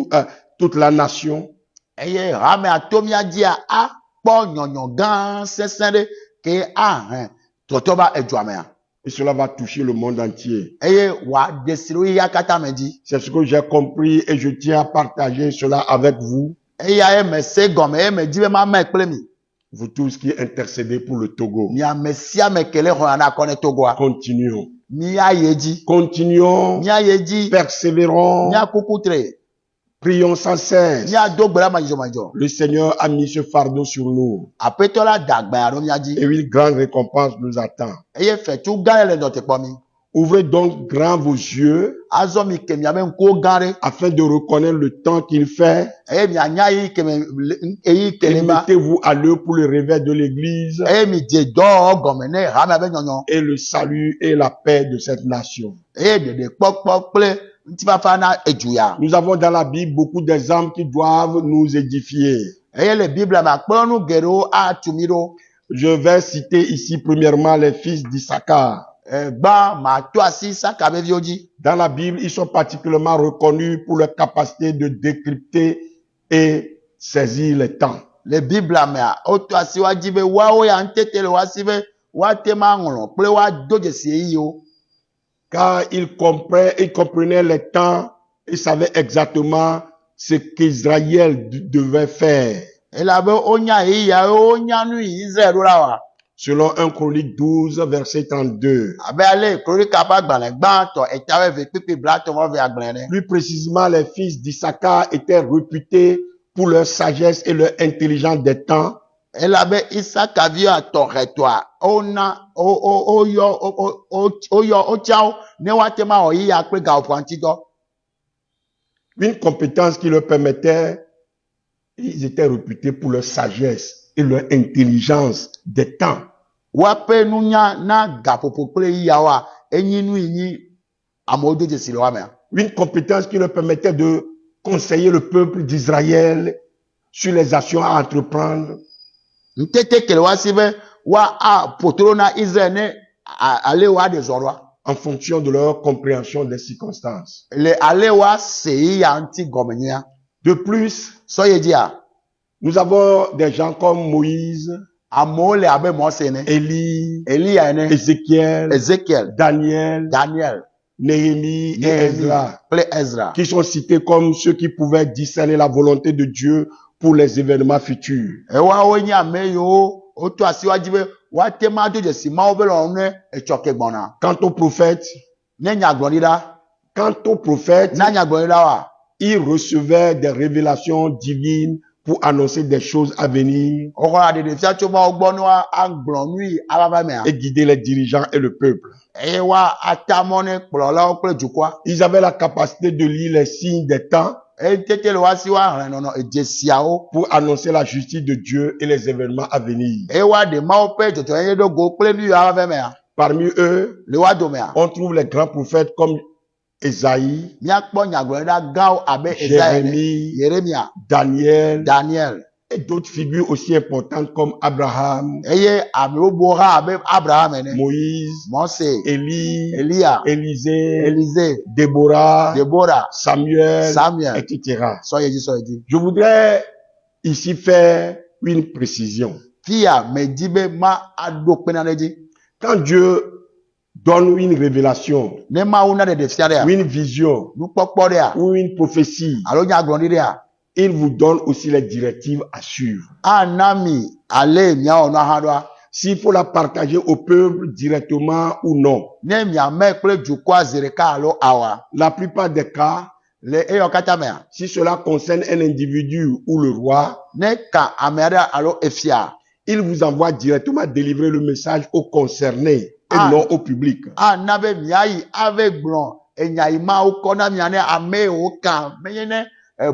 toute la nation. Eye hame ato mía dzia akpɔ nyɔnyɔ gã sesẽ ɖe ke ahẽ trɔtɔ va edua mea. Et cela va toucher le monde entier. Eye wòaɖe si ɖo ya katã me dzi. C'est ce que j'ai compris et je tiens à partager cela avec vous, Eya ye me se gɔme ye me dzi be ma me kple mi. vous tous qui intercédez pour le Togo. Mi ame sia ame ke le xɔna na akɔ ne Togoa. Continuons. Míaye dzi. Continuons, Míaye dzi. persévérons, Míakuku tre. prions sans cesse. Míado gbe ɖa madzɔmadzɔ. Le Seigneur a mis ce fardeau sur nous Aƒetɔ la da agbanya ɖo mía dzi. et une grande récompense nous attend. Eye fetu gã le dɔte kpɔ mi. Ouvrez donc grand vos yeux Azɔ mi ke miabe ŋkuwo gã ɖe. afin de reconnaître le temps qu'il fait Eye mianya eyi ke me eyi ke et le ba. mettez-vous à l'œuvre pour le réveil de l'Église Eye mi dze dɔ gɔme ne ha miabe nyɔnyɔ. et le salut et la paix de cette nation. Eye ɖeɖekpɔkpɔ kple ŋutifafa na edu ya. Nous avons dans la Bible beaucoup d'exemples qui doivent nous édifier. Eye le Biblia me akplɔnu geɖewo atu mi ɖo. Je vais citer ici premièrement les fils d'Issachar. Gbã mato asi Isaka be viwo dzi. Dans la Bible, ils sont particulièrement reconnus pour leur capacité de décrypter et saisir les temps. Le Biblia mea woto asi wa dzi be woawo ya ŋutete le woasi be woate ma ŋlɔ kple woado dzesi eyiwo. Car ils comprenaient les temps et savaient exactement ce qu'Israël devait faire. Elabe wonya eyiyawo wonya nu yi Israel ɖo la wa. Selon 1 Chronique 12, verset 32. Abe ale Kronika ƒe agbalẽ gbãtɔ etawo eve kpekpe blatɔ vɔ ve agbalẽ ɖe. Plus précisément, les fils d'Issachar étaient réputés pour leur sagesse et leur intelligence des temps. Elabe Isaka viwo atɔxɛtɔa woyɔ wotsiawo ne woate ma wɔ yiya kple gawoƒoa ŋutidɔ. Une compétence qui leur permettait, ils étaient réputés pour leur sagesse et leur intelligence des temps. Woaƒe nunya na gaƒoƒo kple yiyawoa enyi nu yi nyi amewo do dzesi le woa mea. Une compétence qui leur permettait de conseiller le peuple d'Israël sur les actions à entreprendre, ntete kele wa si be wa a potoro na Israël ne ale wa de zorwa en fonction de leur compréhension des circonstances. le ale wa sei ya nti gomenya De plus, so ye dia nous avons des gens comme Moïse, amole abe mo se ne Élie, Elia ne Ézéchiel, Ezekiel Daniel, Daniel Néhémie et Néhémie Ezra, ple Ezra qui sont cités comme ceux qui pouvaient discerner la volonté de Dieu pour les événements futurs. e wa wo nya me yo o to asiwaji be wa te ma do je si ma obe lo ne e choke gbona Quant aux prophètes, ne nya gbonida na nya gbonida wa ils recevaient des révélations divines pour annoncer des choses à venir o ko ade de fia cho ma ogbonu agblon nui ababa me et guider les dirigeants et le peuple. e wa atamone kplola o ple jukwa Ils avaient la capacité de lire les signes des temps e tete le wa si wa ran no e jesiao pour annoncer la justice de Dieu et les événements à venir. e wa de ma o pe jojo yen do go ple nui ababa me Parmi eux, le wa do me a on trouve les grands prophètes comme Esaïe, mi akpo nya gbonida gao abe Ezekiel Jérémie, Yeremia Daniel Daniel et d'autres figures aussi importantes comme Abraham, eye ami o bora abe Abraham ne Moïse, Mose Élie, Elia Élisée, Élisée Déborah, Deborah Samuel, Samuel etc. so ye di Je voudrais ici faire une précision. fia me di be ma ado pena neji Quand Dieu donne une révélation, ne ma una de fia de ou une vision, nu popo de a ou une prophétie, alo nya gbon de a il vous donne aussi les directives à suivre. anami ale mia ono hado S'il faut la partager au peuple directement ou non. ne mia me kple jukwa zereka alo awa La plupart des cas, le eyo kata me a si cela concerne un individu ou le roi, ne ka ameda alo efia il vous envoie directement délivrer le message aux concernés et Ah. non au public. anabe miayi ave glon enya ima o kona mia ne ame o kan meyene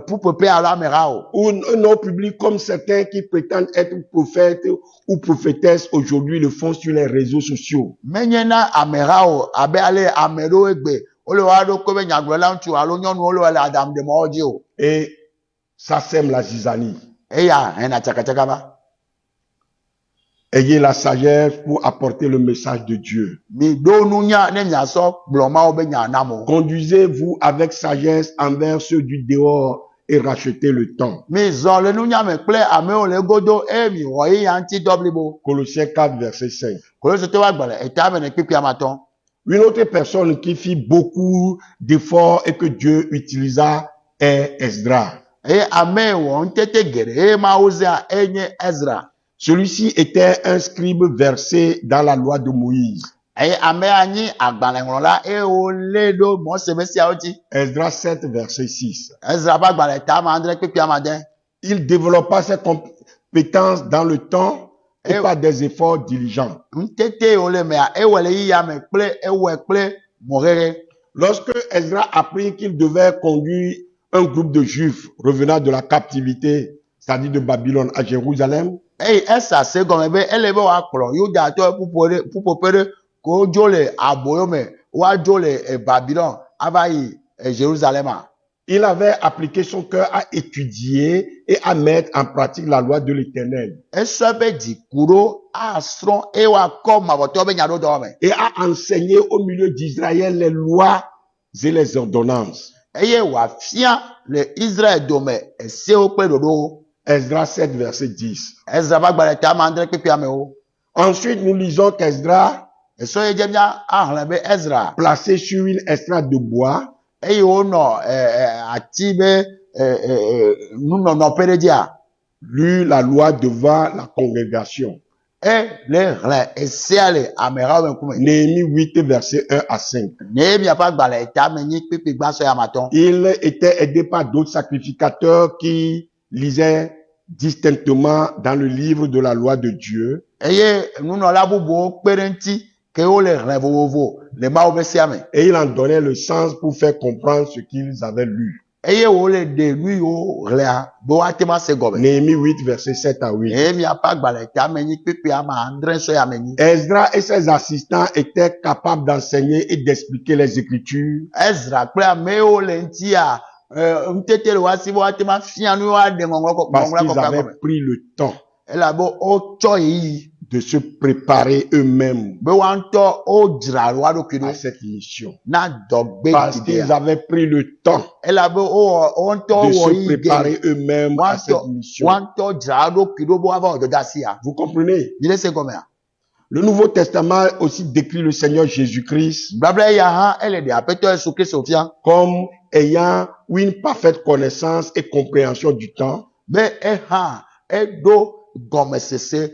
pour pepe alo amera o Ou non au public comme certains qui prétendent être prophètes ou prophétesses aujourd'hui le font sur les réseaux sociaux. menyena amera o abe ale amero egbe o le wa do ko be nyaglo la ntu alo nyonu o le wa la adam de mo oji o Et ça sème la zizanie. eya ena chaka ba Ayez la sagesse pour apporter le message de Dieu. mi do nu nya ne nya so bloma o be nya namo Conduisez-vous avec sagesse envers ceux du dehors et rachetez le temps. mi zo le nu nya me ple ame o le godo e mi wo yi anti double Colossiens 4, verset 5. ko le so te wa gbele eta me ne pipi amaton Une autre personne qui fit beaucoup d'efforts et que Dieu utilisa est Esdras. e ame wo ntete gere e ma ozia enye Ezra Celui-ci était un scribe versé dans la loi de Moïse. e ame anyi agbale ngron la e o le do mo se me sia oti Esdras 7, verset 6. Ezra ba gbale ta ma andre pipi amaden Il développa ses compétences dans le temps et Eh. par des efforts diligents. ntete o le me a e wele yi ya me ple e we ple morere Lorsque Esdras apprit qu'il devait conduire un groupe de Juifs revenant de la captivité, c'est-à-dire de Babylone à Jérusalem, Hey, esa se gome be elebe wa kplo yuda to pupopere ko jole aboyo me wa jole Babylon abayi Jérusalem a. il avait appliqué son cœur à étudier et à mettre en pratique la loi de l'Éternel Eso be di kuro asron e wa ko maboto be nyado do me. et à enseigner au milieu d'Israël les lois et les ordonnances. Eye wa fia le Israël do me ese o pe dodo. Esdras 7, verset 10. Ezra ba gbale ta ma andre pipi ame o. Ensuite, nous lisons qu'Esdras, Eso ye jemia ahlan be Ezra. placé sur une estrade de bois, Eye o no ati be no pere dia. lut la loi devant la congrégation. E le ren ese ale amera o kume. Néhémie 8, verset 1 à 5. Nehemia pa gbale ta me nyi pipi gba so ya maton. Il était aidé par d'autres sacrificateurs qui lisaient distinctement dans le livre de la loi de Dieu. Eye nunola bubu kpere nti ke o le ren vovovo le ma o be sia me. Et il en donnait le sens pour faire comprendre ce qu'ils avaient lu. Eye o le de lui o rea bo atema se gobe. Néhémie 8, verset 7 à 8. Nehemia pa gbale ta me nyi pipi ama andre so ya me nyi. Esdras et ses assistants étaient capables d'enseigner et d'expliquer les Écritures Ezra kple ame o le nti a Mtete le wasi bo atema fianu wa de ngonglo Parce ngongla qu'ils ko avaient kakome. pris le temps Ela bo o cho yi de se préparer eux-mêmes be wan to o jira wa do kido à cette mission. na dogbe Parce kide. qu'ils avaient pris le temps Ela bo o to de wo se yi préparer ge. eux-mêmes à cette mission. Wan to jira do kido bo ava o dasia. Vous comprenez? Ni se comme ya. Le Nouveau Testament aussi décrit le Seigneur Jésus-Christ Blabla ya ha ele de apeto Yesu Kristo fia. comme ayant une parfaite connaissance et compréhension du temps, Be e ha e do gome sese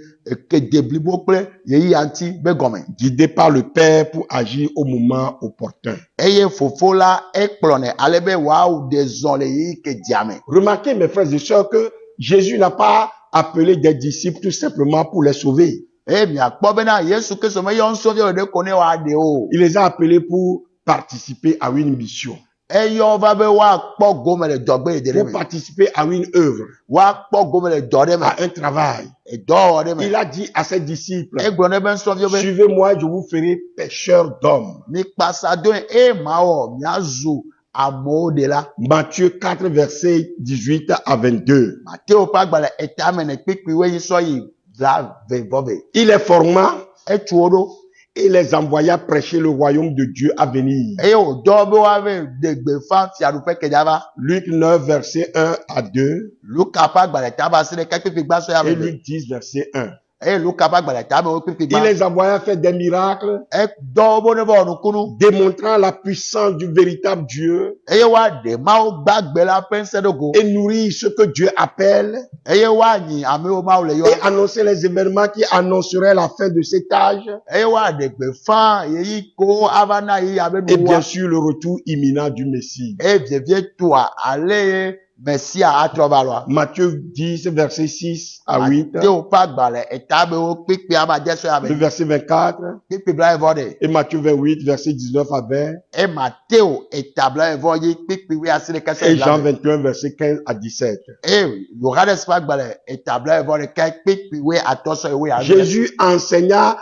ke deblibo ple yeyi anti be gome. guidé par le Père pour agir au moment opportun. Eye fofo la e kplone alebe wa ou de zon le yi ke diame. Remarquez, mes frères et sœurs, que Jésus n'a pas appelé des disciples tout simplement pour les sauver. E mi akpɔ bena Yesu Kristo me yon so de kone wa de o. Il les a appelés pour participer à une mission, E yo va be wa kpɔ gome le dɔgbe de pour me. participer à une œuvre, Wa kpɔ gome le dɔ de me. à un travail. E dɔ de Il me. a dit à ses disciples, E gblɔ ne be nsɔvio be suivez-moi, je vous ferai pêcheurs d'hommes. mi kpasa do e ma wɔ miazu amewo de la. Matthieu 4, versets 18 à 22. Mateo ƒe agbalẽ etame ne kpikpiwoe yi sɔ yi bla vevɔve. Il les forma Etu wo ɖo et les envoya prêcher le royaume de Dieu à venir. eye wòdɔ be woave de gbefa fiaɖuƒe kedza va. Luc 9, versets 1 à 2 Luka ƒe agbalẽ ta ba se ɖeka kpikpi gba sɔ ya et me. Luc 10, verset 1. Eye Luka ƒe agbalẽ ta me wo kpikpi Il gba. les envoya faire des miracles, Edɔ wo be ne be wɔ nukunu démontrant la puissance du véritable Dieu eye woaɖe Mawu gbagbe la ƒe ŋusẽ ɖo go et nourrir ce que Dieu appelle eye woanyi amewo Mawu le et yɔ annoncer les événements qui annonceraient la fin de cet âge eye woaɖe gbefa yeyi ko ava na yi abe et bien nuwɔa sûr le retour imminent du Messie. eye vievie toa ale ye Mesia atrɔ va lɔa. Matthieu 10, versets 6 à 8, Mateo ƒe agbalẽ eta be wo kpikpi ava de sɔ ya le me. verset 24 Kpikpi bla evɔ ɖe. et Matthieu 28, versets 19 à 20 Et Mateo eta bla evɔ yi kpikpi wi asi ɖeka sɔ et bla Jean me. 21, versets 15 à 17. Et Yohanes ƒe agbalẽ eta bla evɔ ɖeka kpikpi wi atɔ sɔ wi avi. Jésus enseigna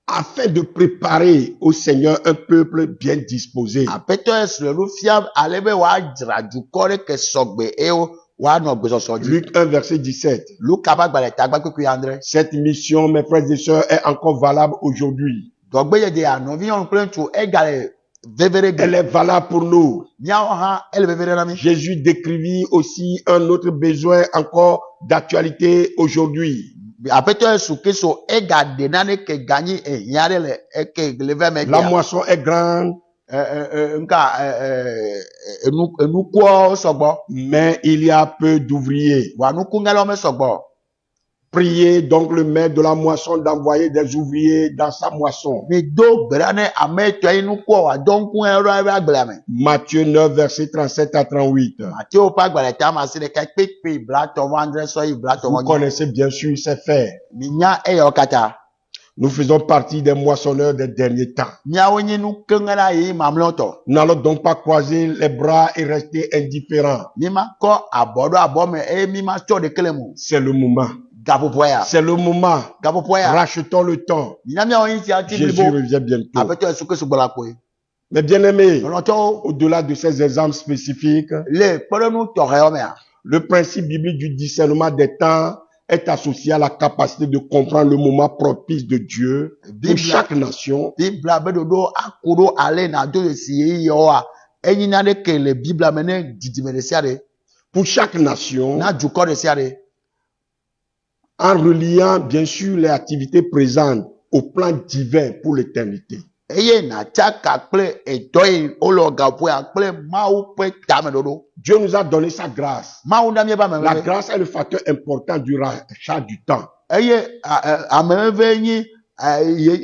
afin de préparer au Seigneur un peuple bien disposé. Aƒetɔ Yesu le nu fiam ale be woadzra dukɔ ɖe ke sɔgbe eye woanɔ gbesɔsɔ dzi. Luc 1, verset 17. Luka ƒe agbalẽ ta gba kpikpi andre. Cette mission, mes frères et sœurs, est encore valable aujourd'hui. Dɔgbe ye de anɔvi nyɔnu kple ŋutsu egale veve ɖe Elle ge. est valable pour nous. Míawo hã ele veve ɖe na mi. Jésus décrivit aussi un autre besoin encore d'actualité aujourd'hui. Aƒetɔ Yesu Kristo egaɖe nane ke ganyi ehiã ɖe le eke le ve me La gbea. moisson est grande, Enukuwo sɔgbɔ. mais il y a peu d'ouvriers. Wa nukunyalawo me sɔgbɔ. Priez donc le maître de la moisson d'envoyer des ouvriers dans sa moisson. Mi do gbe ɖa ne ame etɔe yi nukuwo wòadɔ ŋkunya ɖo eƒe agblea me. Matthieu 9, verset 37 à 38. Mateo ƒe agbalẽ ta ma si ɖeka kpekpe blatɔvɔ andre sɔ yi blatɔvɔ Vous nyi. connaissez bien sûr ces faits. Mi nya eyawo katã. Nous faisons partie des moissonneurs des derniers temps. Míawo nye nukeŋe la yi mamlɛwo tɔ. N'allons donc pas croiser les bras et rester indifférents. Mi ma kɔ abɔ ɖo abɔ me eye mi ma tsɔ ɖeke le mo. C'est le moment. Gaƒoƒoa ya. C'est le moment. Gaƒoƒoa ya. Rachetons le temps. Mina míawo yi tia ti Jésus blibo. revient bientôt. Aƒetɔ Yesu Kristo gbɔ la koe. Mais bien aimés, Lɔlɔtɔwo au-delà de ces exemples spécifiques, le kpeɖeŋu tɔxɛwo mea. le principe biblique du discernement des temps est associé à la capacité de comprendre le moment propice de Dieu pour Bible. chaque nation Biblia be ɖoɖo aku ɖo ale nado esi yeyi yewoa. Enyina ɖe ke le Biblia me ne didime ɖe sia ɖe. pour chaque nation, Na dukɔ ɖe sia ɖe. en reliant bien sûr les activités présentes au plan divin pour l'éternité. Eye natsaka kple etɔ yi wole gaƒoa kple Mawu ƒe tameɖoɖo. Dieu nous a donné sa grâce. Mawu na míebe La ameveve. grâce est le facteur important du rachat du temps. Eye ameveve nyi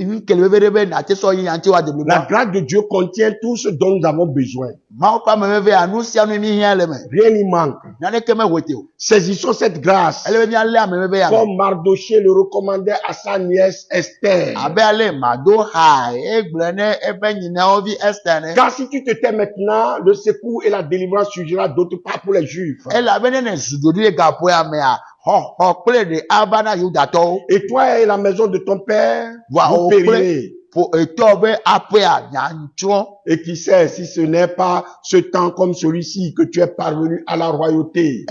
nkele veve ɖe be nate sɔ yi yanti wa de La blibo. grâce de Dieu contient tout ce dont nous avons besoin. Mawu ƒe ameveve anu sia nu mi hiã le me. Rien n'y manque. Naneke me wete o. Saisissons cette grâce. Ele be míalé ameveve ya me. Comme Mardoché le recommandait à sa nièce Esther. Abe ale mado ha egblɔ ne ebe nyinawovi Esther ne. Car si tu te tais maintenant, le secours et la délivrance surgira d'autre part pour les Juifs. Elabe ne zudoɖi le gaƒoa mea xɔxɔ kple ɖe ava na Yudatɔwo. Et toi et la maison de ton père, Wa vous o périrez. Et qui sait si ce n'est pas ce temps comme celui-ci que tu es parvenu à la royauté.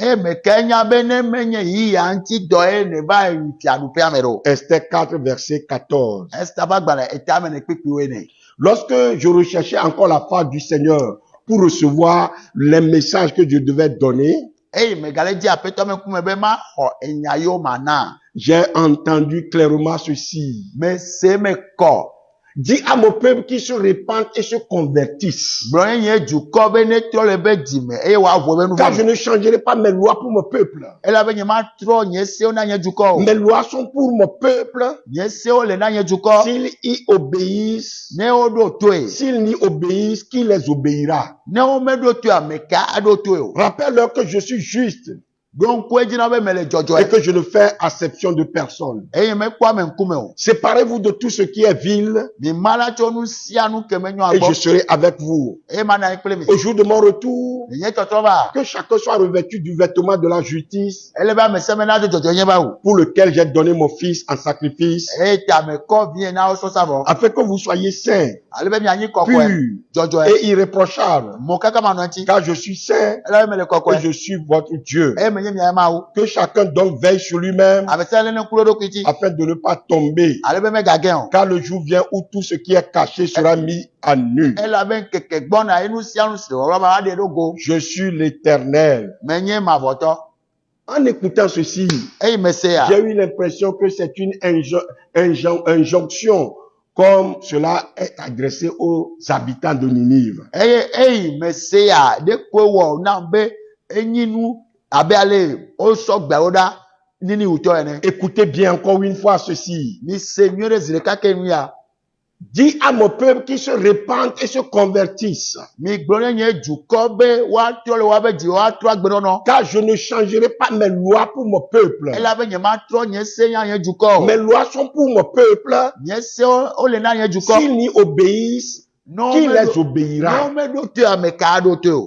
Esther 4, verset 14. Lorsque je recherchais encore la face du Seigneur pour recevoir les messages que Dieu devait donner, j'ai entendu clairement ceci. Dis à mon peuple qu'ils se répandent et se convertissent. Car je ne changerai pas mes lois pour mon peuple. Mes lois sont pour mon peuple. S'ils y obéissent, s'ils n'y obéissent, qui les obéira? Rappelle-leur que je suis juste. Et que je ne fais acception de personne. Séparez-vous de tout ce qui est vil. Et je serai avec vous. Au jour de mon retour, que chacun soit revêtu du vêtement de la justice pour lequel j'ai donné mon fils en sacrifice, afin que vous soyez saints, purs et irréprochables, car je suis saint et je suis votre Dieu. Que chacun donc veille sur lui-même afin de ne pas tomber, car le jour vient où tout ce qui est caché sera mis à nu. Je suis l'Éternel. En écoutant ceci, j'ai eu l'impression que c'est une injonction comme cela est adressé aux habitants de Ninive. Écoutez bien encore une fois ceci. Dis à mon peuple qu'ils se répandent et se convertissent. Car je ne changerai pas mes lois pour mon peuple. Mes lois sont pour mon peuple. S'ils n'y obéissent, qui les obéira?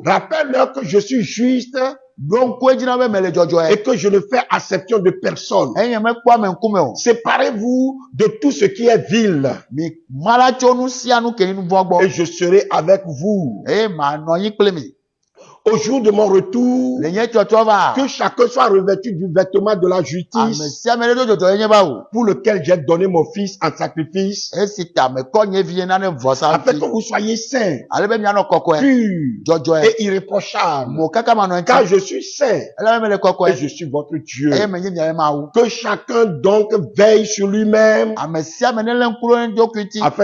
Rappelle-leur que je suis juste et que je ne fais acception de personne. Séparez-vous de tout ce qui est vil et je serai avec vous. Au jour de mon retour, que chacun soit revêtu du vêtement de la justice pour lequel j'ai donné mon fils en sacrifice, afin que vous soyez saints, purs et irréprochables, car je suis saint et je suis votre Dieu. Que chacun donc veille sur lui-même afin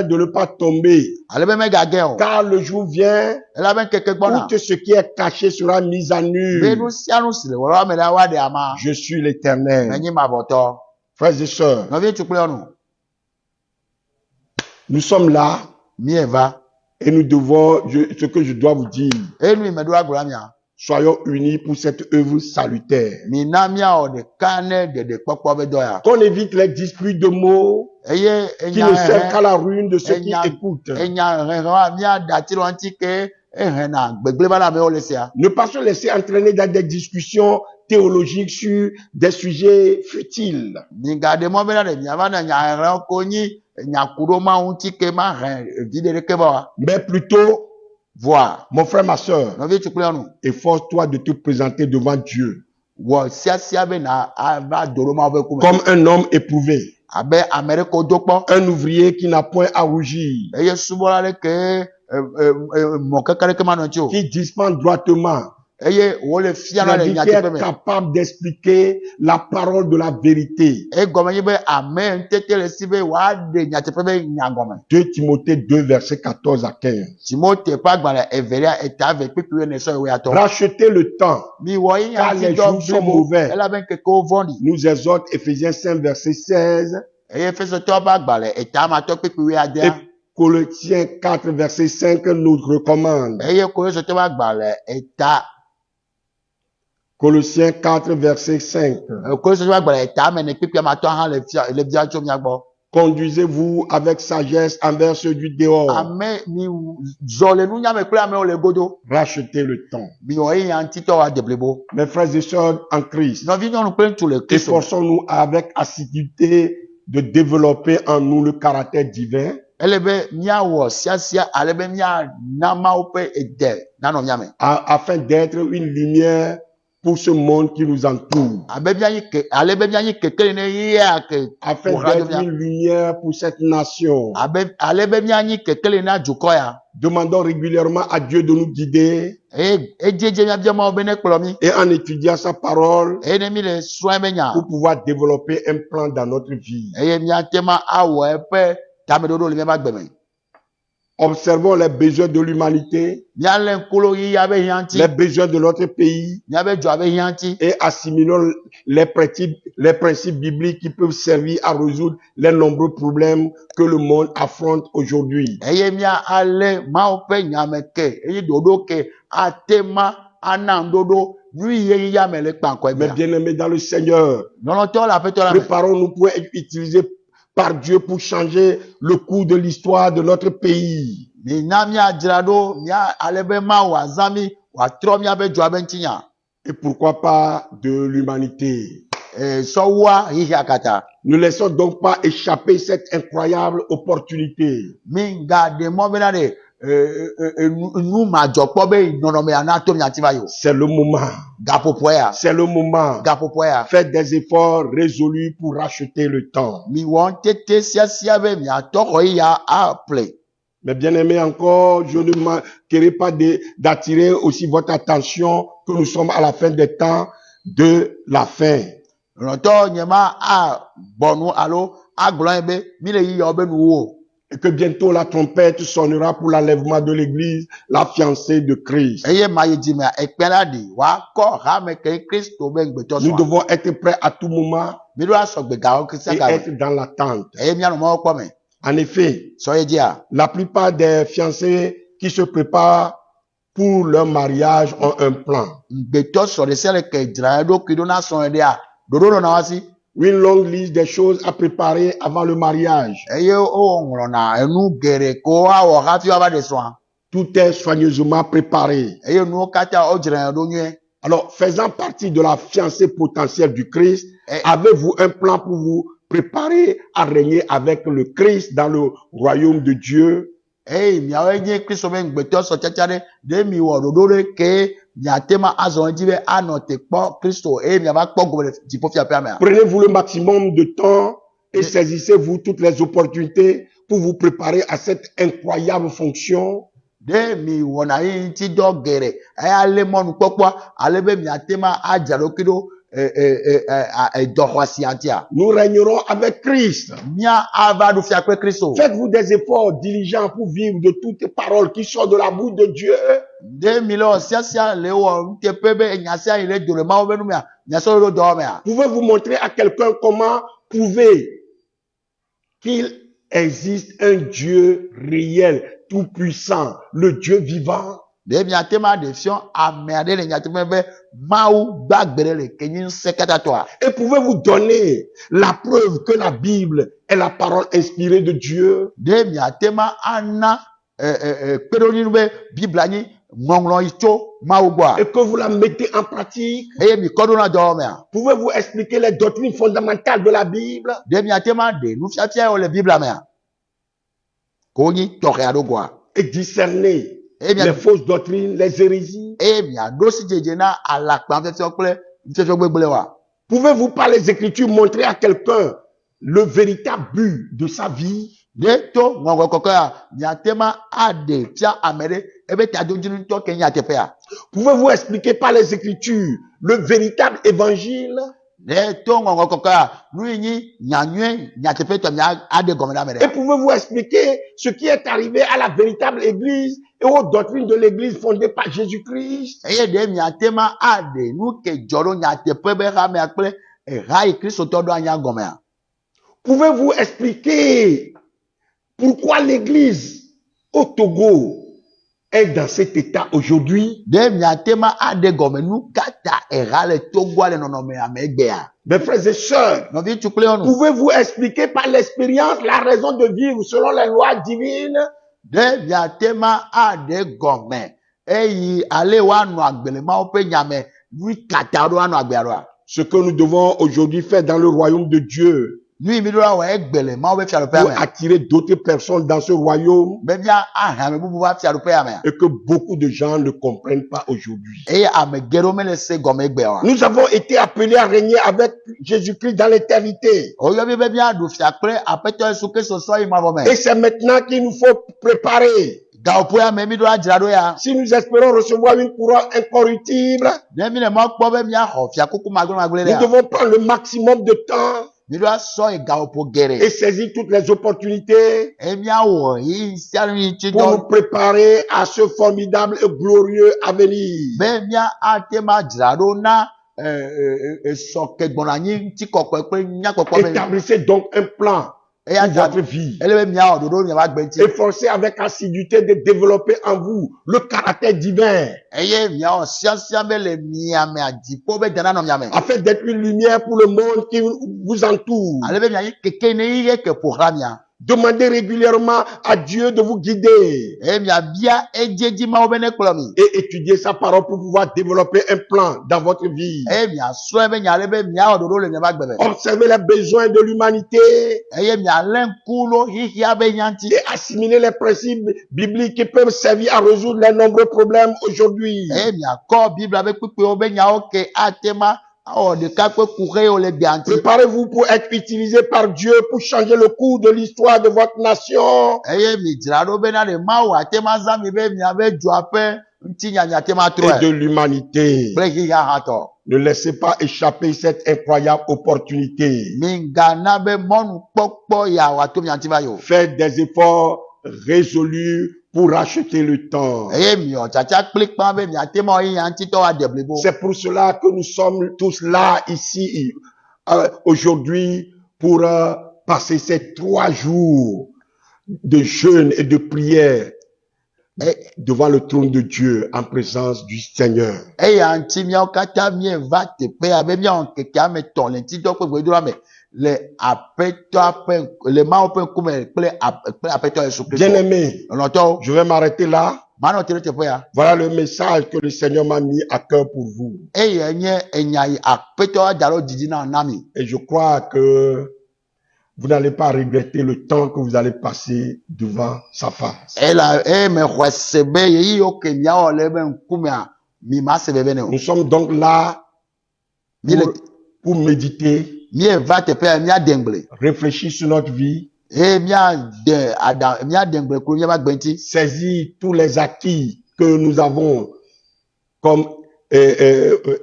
de ne pas tomber, car le jour vient où tout ce qui est caché sera mis à nu. Je suis l'Éternel. Frères et sœurs, nous sommes là et nous devons, ce que je dois vous dire, soyons unis pour cette œuvre salutaire. Qu'on évite les disputes de mots qui ne servent qu'à la ruine de ceux qui écoutent. Ne pas se laisser entraîner dans des discussions théologiques sur des sujets futiles. Mais plutôt, mon frère, ma soeur, efforce-toi de te présenter devant Dieu comme un homme éprouvé, un ouvrier qui n'a point à rougir, qui dispense droitement, qui est capable d'expliquer la parole de la vérité. 2 Timothée 2, verset 14 à 15. Rachetez le temps, car les jours sont mauvais. Nous exhorte Éphésiens 5, verset 16. Et Colossiens 4, verset 5 nous recommande. Colossiens 4, verset 5. Conduisez-vous avec sagesse envers ceux du dehors. Rachetez le temps. Mes frères et sœurs en Christ, efforçons-nous avec assiduité de développer en nous le caractère divin Elebe miawo siasia alebe mia nama ope ede nano miame. afin d'être une lumière pour ce monde qui nous entoure, Alebe mia yi kekele ne ya ke afin radio d'être mia. une lumière pour cette nation. Alebe mia yi kekele na jukoya. Demandons régulièrement à Dieu de nous guider Ejeje mia bia ma obene kplomi. et en étudiant sa parole Ene mi le soin benya. pour pouvoir développer un plan dans notre vie. Eye mia tema awo epe tamedodo le mia gbeme. Observons les besoins de l'humanité, Mia le nkolo yi ya be yanti. les besoins de notre pays Mia be jo abe yanti. et assimilons les principes bibliques qui peuvent servir à résoudre les nombreux problèmes que le monde affronte aujourd'hui. Eye mia ale ma ope nyame ke. Eye dodo ke atema anandodo. Lui ye ya me le kpanko Mais ebe. bien-aimés dans le Seigneur, Non to la fait to la. préparons-nous pour être utilisés par Dieu pour changer le cours de l'histoire de notre pays. Ni na mia dzrado mia alebe ma wa zami wa tro mia be jo abe ntinya. Et pourquoi pas de l'humanité. So wa hihi akata. Ne laissons donc pas échapper cette incroyable opportunité. Mi ga de mo be na de nu ma jo po be nono me ana to mia ti ba yo. C'est le moment. Gapopo ya. C'est le moment. Gapopo ya. Faites des efforts résolus pour racheter le temps. Mi won tete sia be mia to ko ya aple. Mais bien aimé encore, je ne manquerai pas d'attirer aussi votre attention que nous sommes à la fin des temps de la fin. Roto nyema a bonu alo agbon ebe mi le yi yo be nu wo. Et que bientôt la trompette sonnera pour l'enlèvement de l'église, la fiancée de Christ. Eye ma yi di me ekpela di wa ko ha me ke Kristo be ngbeto Nous so. devons être prêts à tout moment Mi do asogbe ga o Kristo et ga. être dans l'attente. Eye mi anu mo ko me. En effet, So ye dia. la plupart des fiancés qui se préparent pour leur mariage ont un plan. Ngbeto so de sele ke dra do kido na so de a. Dodo no na wasi. Une longue liste des choses à préparer avant le mariage. Eye o ngro na enu gere ko a wo ha fi aba de so. Tout est soigneusement préparé. Eye nu kata o dra do nyu. Alors, faisant partie de la fiancée potentielle du Christ, Eh. avez-vous un plan pour vous préparer à régner avec le Christ dans le royaume de Dieu? Mi awe nye Kristo be ngbeto so chachare de mi wo dodo de ke mi atema azon ji be anote po Kristo mi aba po go le ti po fi apia me. Prenez-vous le maximum de temps et saisissez-vous toutes les opportunités pour vous préparer à cette incroyable fonction. De mi wona yi ti do gere ale monu popo ale be mi atema ajaro kido do hwasi antia. Nous régnerons avec Christ. Mia ava do fi apia Kristo. Faites-vous des efforts diligents pour vivre de toutes les paroles qui sortent de la bouche de Dieu. De mi lo sia le wo nte pebe nyasia ile do le ma obenu me nyaso do do me. Pouvez-vous montrer à quelqu'un comment prouver qu'il existe un Dieu réel, tout-puissant, le Dieu vivant? De mi atema de fion amerde le nyatema be mau gbagbere le kenyin sekata toa. Et pouvez-vous donner la preuve que la Bible est la parole inspirée de Dieu? De mi atema ana pedoni be bibla ni ngonglo icho mau gwa. Et que vous la mettez en pratique? Eye mi kodo na do me. Pouvez-vous expliquer les doctrines fondamentales de la Bible? De mi atema de nu fiafia o le bibla me. Ko ni toke ado gwa. Et discerner Eh bien, les fausses doctrines, les hérésies? mi ado si jeje na alakpa fefio kle fefio gbegbele wa. Pouvez-vous par les Écritures montrer à quelqu'un le véritable but de sa vie? De to ngongo koko ya mi atema ade fia amere ebe ta do jinu to kenya tepe ya. Pouvez-vous expliquer par les Écritures le véritable évangile? De to ngongo koko ya nu yin nyanywe nyatepe to mi ade gomeda mere. Et pouvez-vous expliquer ce qui est arrivé à la véritable Église et aux doctrines de l'Église fondée par Jésus-Christ? Eye de mi atema ade nu ke joro nyatepe be ha me akple rai Kristo to do anya gome ya. Pouvez-vous expliquer pourquoi l'Église au Togo est dans cet état aujourd'hui? De mi atema ade gome nu kata le togwa le nonome amegbe ya. Mes frères et sœurs, No vi chukle onu. pouvez-vous expliquer par l'expérience la raison de vivre selon les lois divines? De mi atema ade gome. Eyi ale wa nu agbele ma ope nyame nu kata do anu agbe aro. Ce que nous devons aujourd'hui faire dans le royaume de Dieu, Lui, mi doit ouais gbele, ma obe fia le père pour mais. attirer d'autres personnes dans ce royaume Mais bien, ah, mais vous pouvez fia le père mais. et que beaucoup de gens ne comprennent pas aujourd'hui. Et à me guéro me laisser gomme egbe wa. Nous avons été appelés à régner avec Jésus-Christ dans l'éternité. Oyo bi be bien do fia pre apeto suke so so ima bo me. Et c'est maintenant qu'il nous faut préparer. Ga opo ya me mi do ajira do ya. Si nous espérons recevoir une couronne incorruptible, Ne mi ne mo kpo be mi a ho fia kuku magule nous ya. devons prendre le maximum de temps Mi do so e ga opo gere. et saisir toutes les opportunités E mi a wo yi si anu yi chi pour nous do. préparer à ce formidable et glorieux avenir. Be mi a te ma jira do na so ke gbona yin ti kokpe pe nya kokpe me. Établissez donc un plan E ya pour ta votre vie. ele be mi a ododo mi ba gbe ti. Efforcez avec assiduité de développer en vous le caractère divin Eye mi a o sia be le mi a me aji po be dana no mi a me. afin d'être une lumière pour le monde qui vous entoure. Ale be mi a yi keke ne yi ke pour mi a. Demandez régulièrement à Dieu de vous guider E mi a bia ejeji ma obe ne kplo mi. et étudier sa parole pour pouvoir développer un plan dans votre vie. E mi a so be nya le be mi a ododo le mi ba gbe be. Observez les besoins de l'humanité Eye mi a len kulo hihia be nyanti. et assimiler les principes bibliques qui peuvent servir à résoudre les nombreux problèmes aujourd'hui. Eye mi a ko Bible abe pipe obe nya oke atema o de ka pe kure o le bianti. Préparez-vous pour être utilisé par Dieu pour changer le cours de l'histoire de votre nation. Eye mi jira do be na le ma o atema za mi be mi abe jo ape nti nya nya tema tro. Et de l'humanité. Bre hihia hato. Ne laissez pas échapper cette incroyable opportunité. Minga na be monu pokpo ya wa to mi anti ba yo. Faites des efforts résolus pour racheter le temps. Eye mi o chacha klik pa be mi atema o yi anti to wa deblebo. C'est pour cela que nous sommes tous là, ici, aujourd'hui, pour passer ces 3 jours de jeûne et de prière devant le trône de Dieu en présence du Seigneur. Eye anti mi o kata mi va te pe abe mi on keke ame ton le ti do pe gbe do ame. Le apeto ape le ma open kume ple apeto Yesu Christ. Bien-aimés, Onoto je vais m'arrêter là. mano tere te pe ya. Voilà le message que le Seigneur m'a mis à cœur pour vous. Eye nye enya yi apeto adaro didi na nami. Et je crois que vous n'allez pas regretter le temps que vous allez passer devant sa face. Ela me khwesebe yi o ke mi o le be nkume a mi ma se bebe ne o. Nous sommes donc là pour méditer, Mi va te pe mi adengle. réfléchir sur notre vie, E mi adengle ku mi ba gbenti. saisir tous les acquis que nous avons comme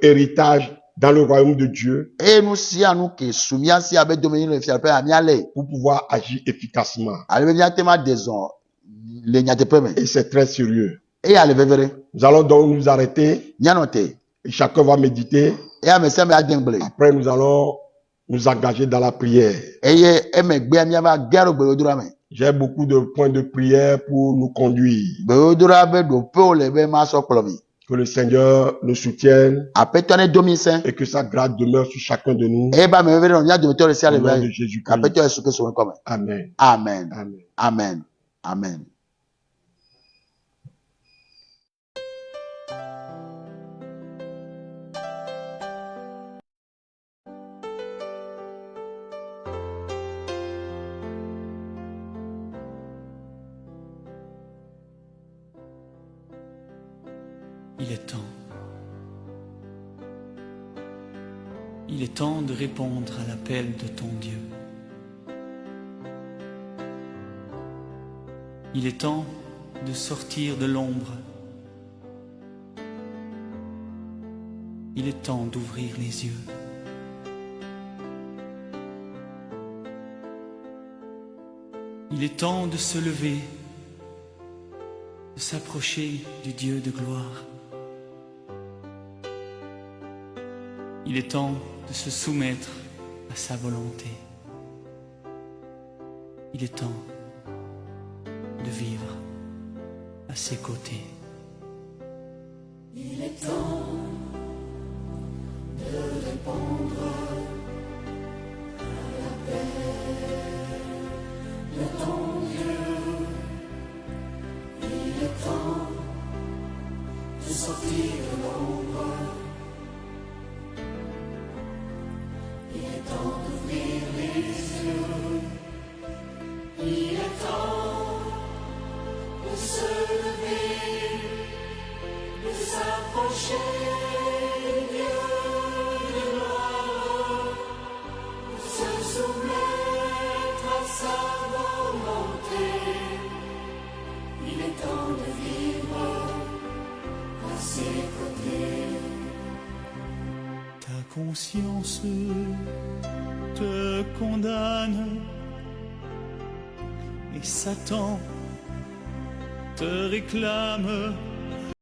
héritage dans le royaume de Dieu E nu si anu ke sumia si abe domini le fi pe mi ale. pour pouvoir agir efficacement. Ale mi atema deson le nya te pe me. Et c'est très sérieux. E ale vevere. Nous allons donc nous arrêter Nyanote. et chacun va méditer. E ame se me adengle. Après, nous allons nous engager dans la prière. Eye emegbe mi ba gero gbe odura me. J'ai beaucoup de points de prière pour nous conduire. Gbe odura be do pe o le be ma so kplo mi. Que le Seigneur nous soutienne Apeto ne domi se. et que sa grâce demeure sur chacun de nous. E ba me vevere no nya do to le si Au ale nom de be. Jésus-Christ. Apeto Yesu Kristo we come. Amen. Amen. Amen. Amen. Amen. Il est temps. Il est temps de répondre à l'appel de ton Dieu. Il est temps de sortir de l'ombre. Il est temps d'ouvrir les yeux. Il est temps de se lever, de s'approcher du Dieu de gloire. Il est temps de se soumettre à sa volonté. Il est temps de vivre à ses côtés. Il est temps de répondre à l'appel de ton Dieu. Il est temps de sortir de l'ombre. Il est temps d'ouvrir les yeux. conscience te condamne et Satan te réclame